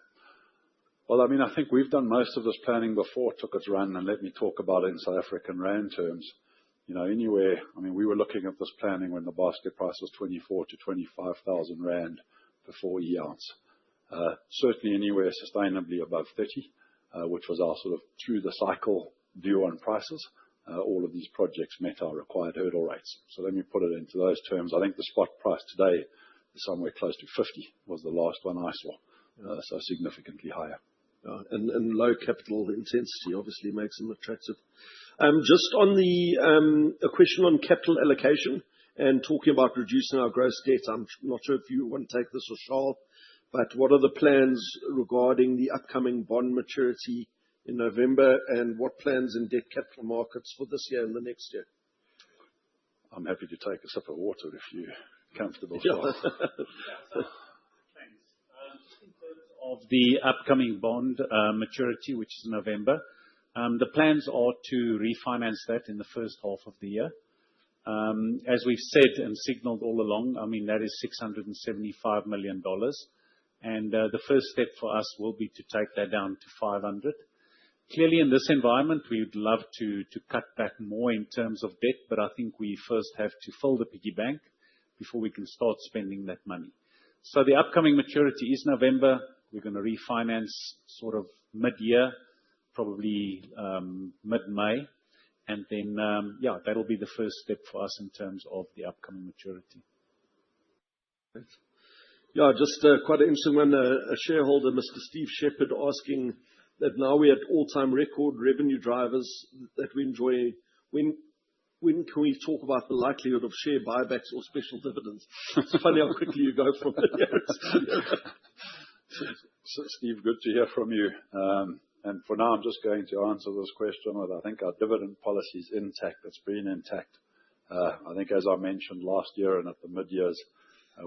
Well, I mean, I think we've done most of this planning before it took its run, and let me talk about it in South African rand terms. Anywhere, I mean, we were looking at this planning when the basket price was 24 to 25,000 rand per 4E ounce. Certainly anywhere sustainably above 30, which was our sort of through the cycle view on prices. All of these projects met our required hurdle rates. So let me put it into those terms. I think the spot price today is somewhere close to 50, was the last one I saw. So significantly higher. And low capital intensity obviously makes them attractive. Just on a question on capital allocation and talking about reducing our gross debt. I'm not sure if you want to take this or Charles, but what are the plans regarding the upcoming bond maturity in November, and what plans in debt capital markets for this year and the next year? I'm happy to take a sip of water if you're comfortable. Yeah. Thanks. In terms of the upcoming bond maturity, which is November, the plans are to refinance that in the first half of the year. As we've said and signaled all along, I mean, that is $675 million. And the first step for us will be to take that down to 500. Clearly, in this environment, we would love to cut back more in terms of debt, but I think we first have to fill the piggy bank before we can start spending that money. So the upcoming maturity is November. We're going to refinance sort of mid-year, probably mid-May. And then, that'll be the first step for us in terms of the upcoming maturity. Thanks. Yeah, just quite an interesting one. A shareholder, Mr. Steve Shepherd, asking that now we're at all-time record revenue drivers that we enjoy. When can we talk about the likelihood of share buybacks or special dividends? It's funny how quickly you go from there. Steve, good to hear from you. And for now, I'm just going to answer this question with, I think our dividend policy is intact. It's been intact. I think as I mentioned last year and at the mid-years,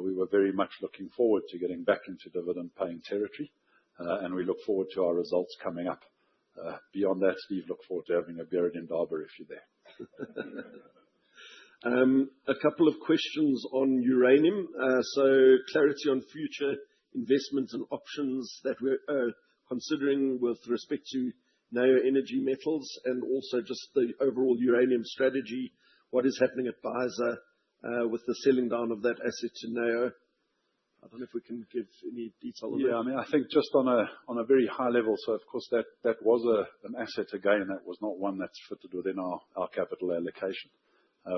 we were very much looking forward to getting back into dividend-paying territory. And we look forward to our results coming up. Beyond that, Steve, look forward to having a beer in Indaba if you're there. A couple of questions on uranium. So clarity on future investments and options that we're considering with respect to Neo Energy Metals and also just the overall uranium strategy, what is happening at Beisa with the selling down of that asset to Neo? I don't know if we can give any detail on that. Yeah, I mean, I think just on a very high level, so of course that was an asset again, that was not one that's fitted within our capital allocation.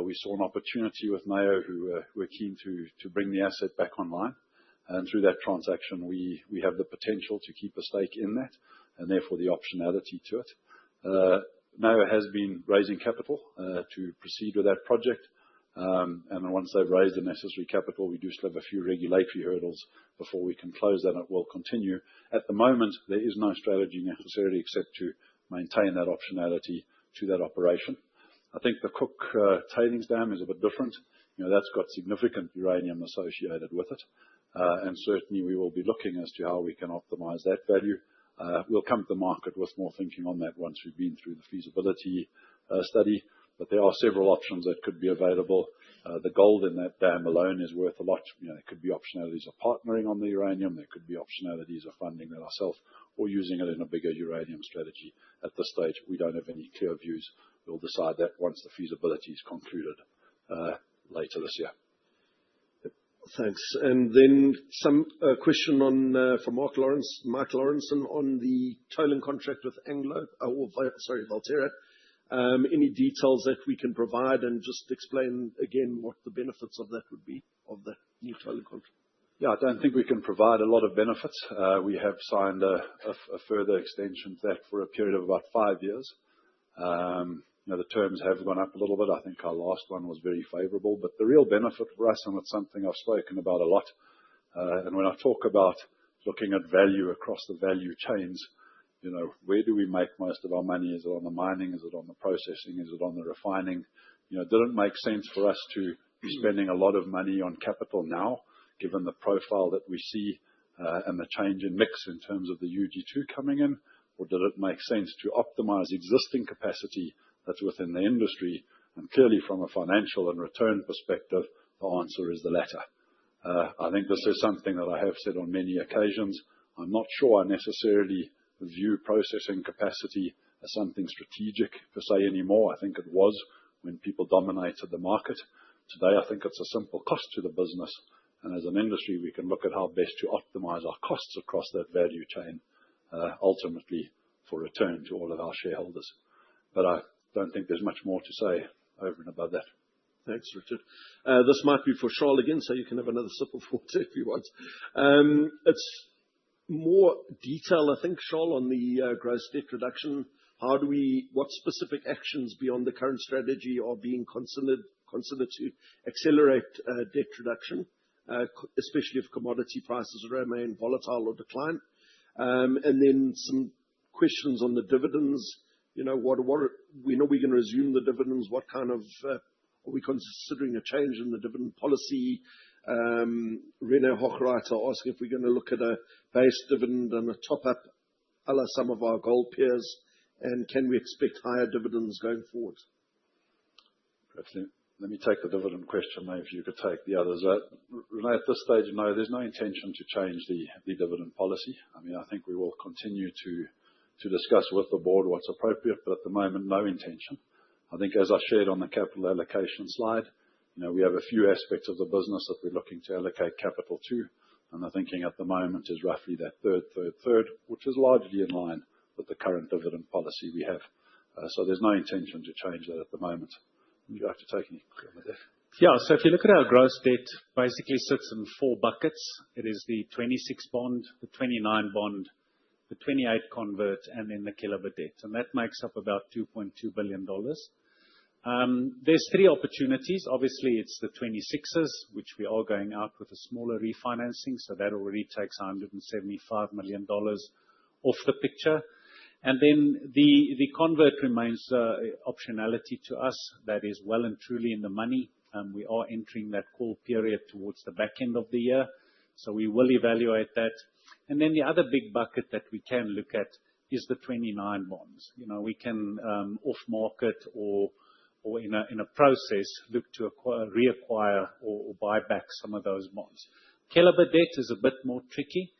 We saw an opportunity with Neo who were keen to bring the asset back online. And through that transaction, we have the potential to keep a stake in that and therefore the optionality to it. Neo has been raising capital to proceed with that project. And then once they've raised the necessary capital, we do still have a few regulatory hurdles before we can close that, and it will continue. At the moment, there is no strategy necessarily except to maintain that optionality to that operation. I think the Cook tailings dam is a bit different. You know, that's got significant uranium associated with it. And certainly we will be looking as to how we can optimize that value. We'll come to the market with more thinking on that once we've been through the feasibility study. But there are several options that could be available. The gold in that dam alone is worth a lot. You know, there could be optionalities of partnering on the uranium. There could be optionalities of funding that ourselves or using it in a bigger uranium strategy. At this stage, we don't have any clear views. We'll decide that once the feasibility is concluded later this year. Thanks. And then some question on from Mark Lawrenson on the tolling contract with Valterra. Any details that we can provide and just explain again what the benefits of that would be, of the new tolling contract? Yeah, I don't think we can provide a lot of benefits. We have signed a further extension to that for a period of about 5 years. You know, the terms have gone up a little bit. I think our last one was very favorable, but the real benefit for us, and it's something I've spoken about a lot, and when I talk about looking at value across the value chains, you know, where do we make most of our money? Is it on the mining? Is it on the processing? Is it on the refining? You know, it didn't make sense for us to be spending a lot of money on capital now, given the profile that we see and the change in mix in terms of the UG2 coming in, or did it make sense to optimize existing capacity that's within the industry? And clearly from a financial and return perspective, the answer is the latter. I think this is something that I have said on many occasions. I'm not sure I necessarily view processing capacity as something strategic per se anymore. I think it was when people dominated the market. Today, I think it's a simple cost to the business. And as an industry, we can look at how best to optimize our costs across that value chain, ultimately for return to all of our shareholders. But I don't think there's much more to say over and above that. Thanks, Richard. This might be for Charles again, so you can have another sip of water if you want. It's more detail, I think, Charles, on the gross debt reduction. What specific actions beyond the current strategy are being considered to accelerate debt reduction, especially if commodity prices remain volatile or decline? And then some questions on the dividends. You know, when are we going to resume the dividends? What kind of, are we considering a change in the dividend policy? Rene Hochreiter asking if we're going to look at a base dividend and a top-up a la some of our gold peers, and can we expect higher dividends going forward? Perhaps let me take the dividend question, maybe if you could take the others. Rene, at this stage, no, there's no intention to change the dividend policy. I mean, I think we will continue to discuss with the board what's appropriate, but at the moment, no intention. I think as I shared on the capital allocation slide, you know, we have a few aspects of the business that we're looking to allocate capital to, and the thinking at the moment is roughly that third, which is largely in line with the current dividend policy we have. So there's no intention to change that at the moment. Would you like to take any comment there? Yeah, so if you look at our gross debt, basically sits in 4 buckets. It is the 26 bond, the 29 bond, the 28 convert, and then the Keliber debt. And that makes up about $2.2 billion. There's 3 opportunities. Obviously, it's the 26s, which we are going out with a smaller refinancing. So that already takes $175 million off the picture. And then the convert remains optionality to us. That is well and truly in the money. We are entering that call period towards the back end of the year. So we will evaluate that. And then the other big bucket that we can look at is the 29 bonds. You know, we can off market or in a process look to reacquire or buy back some of those bonds. Keliber debt is a bit more tricky.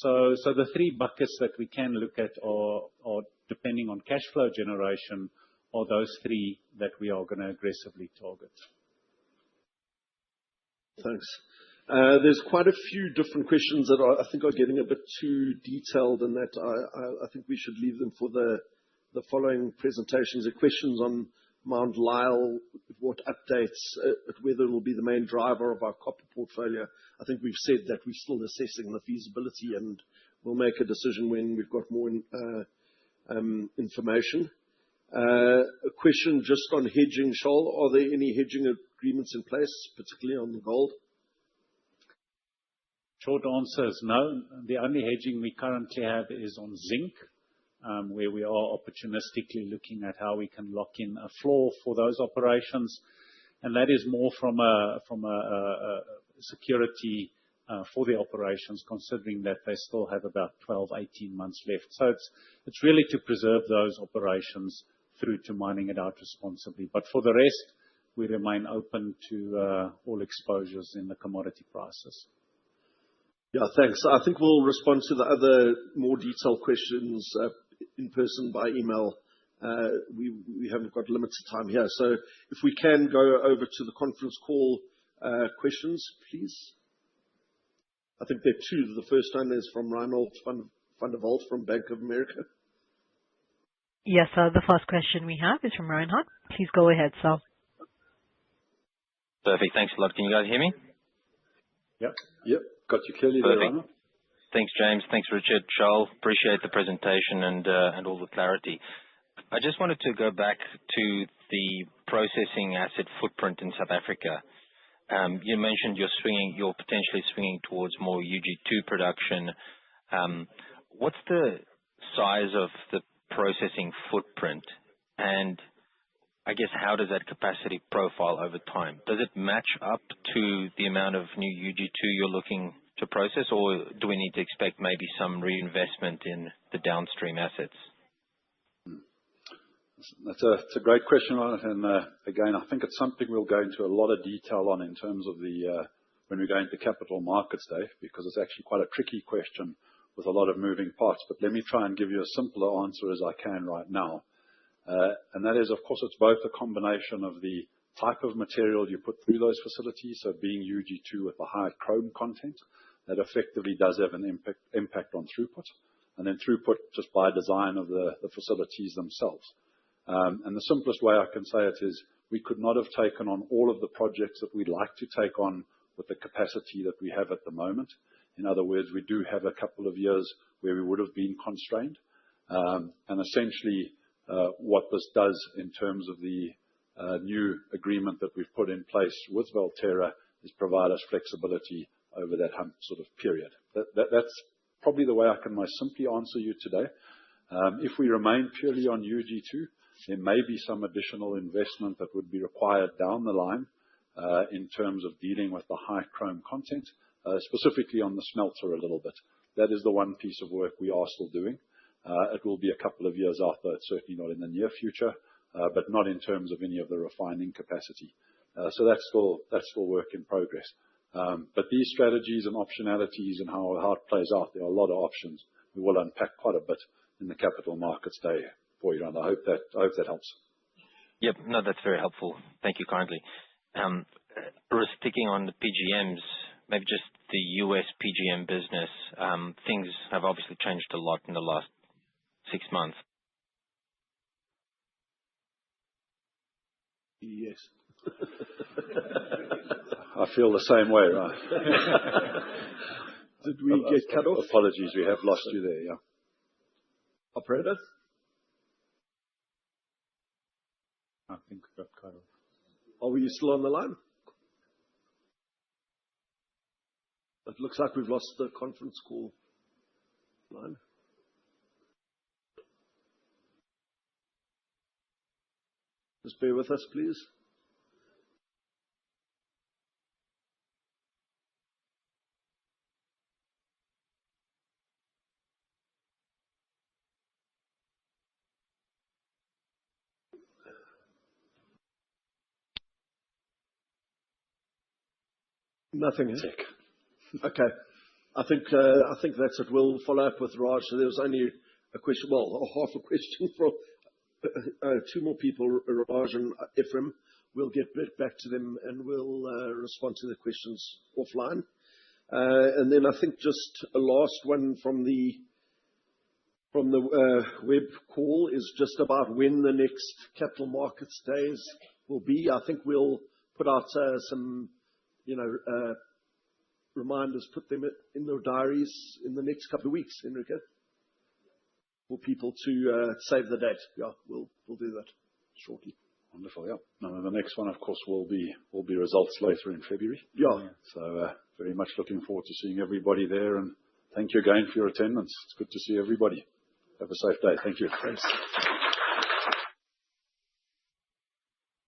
The three buckets that we can look at are depending on cash flow generation, are those three that we are going to aggressively target. Thanks. There's quite a few different questions that I think are getting a bit too detailed, and that I think we should leave them for the following presentations. The questions on Mount Lyell, what updates, whether it will be the main driver of our copper portfolio. I think we've said that we're still assessing the feasibility, and we'll make a decision when we've got more information. A question just on hedging, Charles. Are there any hedging agreements in place, particularly on the gold? Short answer is no. The only hedging we currently have is on zinc, where we are opportunistically looking at how we can lock in a floor for those operations. That is more from a security for the operations, considering that they still have about 12, 18 months left. It's really to preserve those operations through to mining it out responsibly. For the rest, we remain open to all exposures in the commodity prices. Yeah, thanks. I think we'll respond to the other more detailed questions in person by email. We haven't got limited time here. If we can go over to the conference call questions, please. I think there are two. The first one is from Reinhold van der Walt from Bank of America. Yes, sir. The first question we have is from Reinhold. Please go ahead, sir. Perfect. Thanks a lot. Can you guys hear me? Yep. Got you clearly there, Reinhold. Thanks, James. Thanks, Richard. Charles, appreciate the presentation and all the clarity. I just wanted to go back to the processing asset footprint in South Africa. You mentioned you're potentially swinging towards more UG2 production. What's the size of the processing footprint? And I guess, how does that capacity profile over time? Does it match up to the amount of new UG2 you're looking to process, or do we need to expect maybe some reinvestment in the downstream assets? That's a great question, and again, I think it's something we'll go into a lot of detail on in terms of when we go into Capital Markets Day, because it's actually quite a tricky question with a lot of moving parts. But let me try and give you a simpler answer as I can right now. And that is, of course, it's both a combination of the type of material you put through those facilities, so being UG2 with a high chrome content, that effectively does have an impact on throughput, and then throughput just by design of the facilities themselves. And the simplest way I can say it is, we could not have taken on all of the projects that we'd like to take on with the capacity that we have at the moment. In other words, we do have a couple of years where we would have been constrained. And essentially, what this does in terms of the new agreement that we've put in place with Valterra is provide us flexibility over that hump sort of period. That's probably the way I can most simply answer you today. If we remain purely on UG2, there may be some additional investment that would be required down the line in terms of dealing with the high chrome content, specifically on the smelter a little bit. That is the one piece of work we are still doing. It will be a couple of years after, it's certainly not in the near future, but not in terms of any of the refining capacity. So that's still work in progress. But these strategies and optionalities and how it plays out, there are a lot of options. We will unpack quite a bit in the Capital Markets Day for you, and I hope that helps. Yep. No, that's very helpful. Thank you kindly. Sticking on the PGMs, maybe just the US PGM business, things have obviously changed a lot in the last 6 months. Yes. I feel the same way, right? Did we get cut off? Apologies, we have lost you there, yeah. Operator? I think we got cut off. Are we still on the line? It looks like we've lost the conference call line. Just bear with us, please. Nothing. Okay. I think that's it. We'll follow up with Raj. So there was only a question, well, half a question from two more people, Raj and Ephraim. We'll get back to them and we'll respond to the questions offline. And then I think just a last one from the web call is just about when the next capital markets days will be. I think we'll put out some, reminders, put them in their diaries in the next couple of weeks, Enrique, for people to save the date. Yeah, we'll do that shortly. Wonderful. Yeah. Now, the next one, of course, will be results later in February. Yeah. So very much looking forward to seeing everybody there. And thank you again for your attendance. It's good to see everybody. Have a safe day. Thank you. Thanks.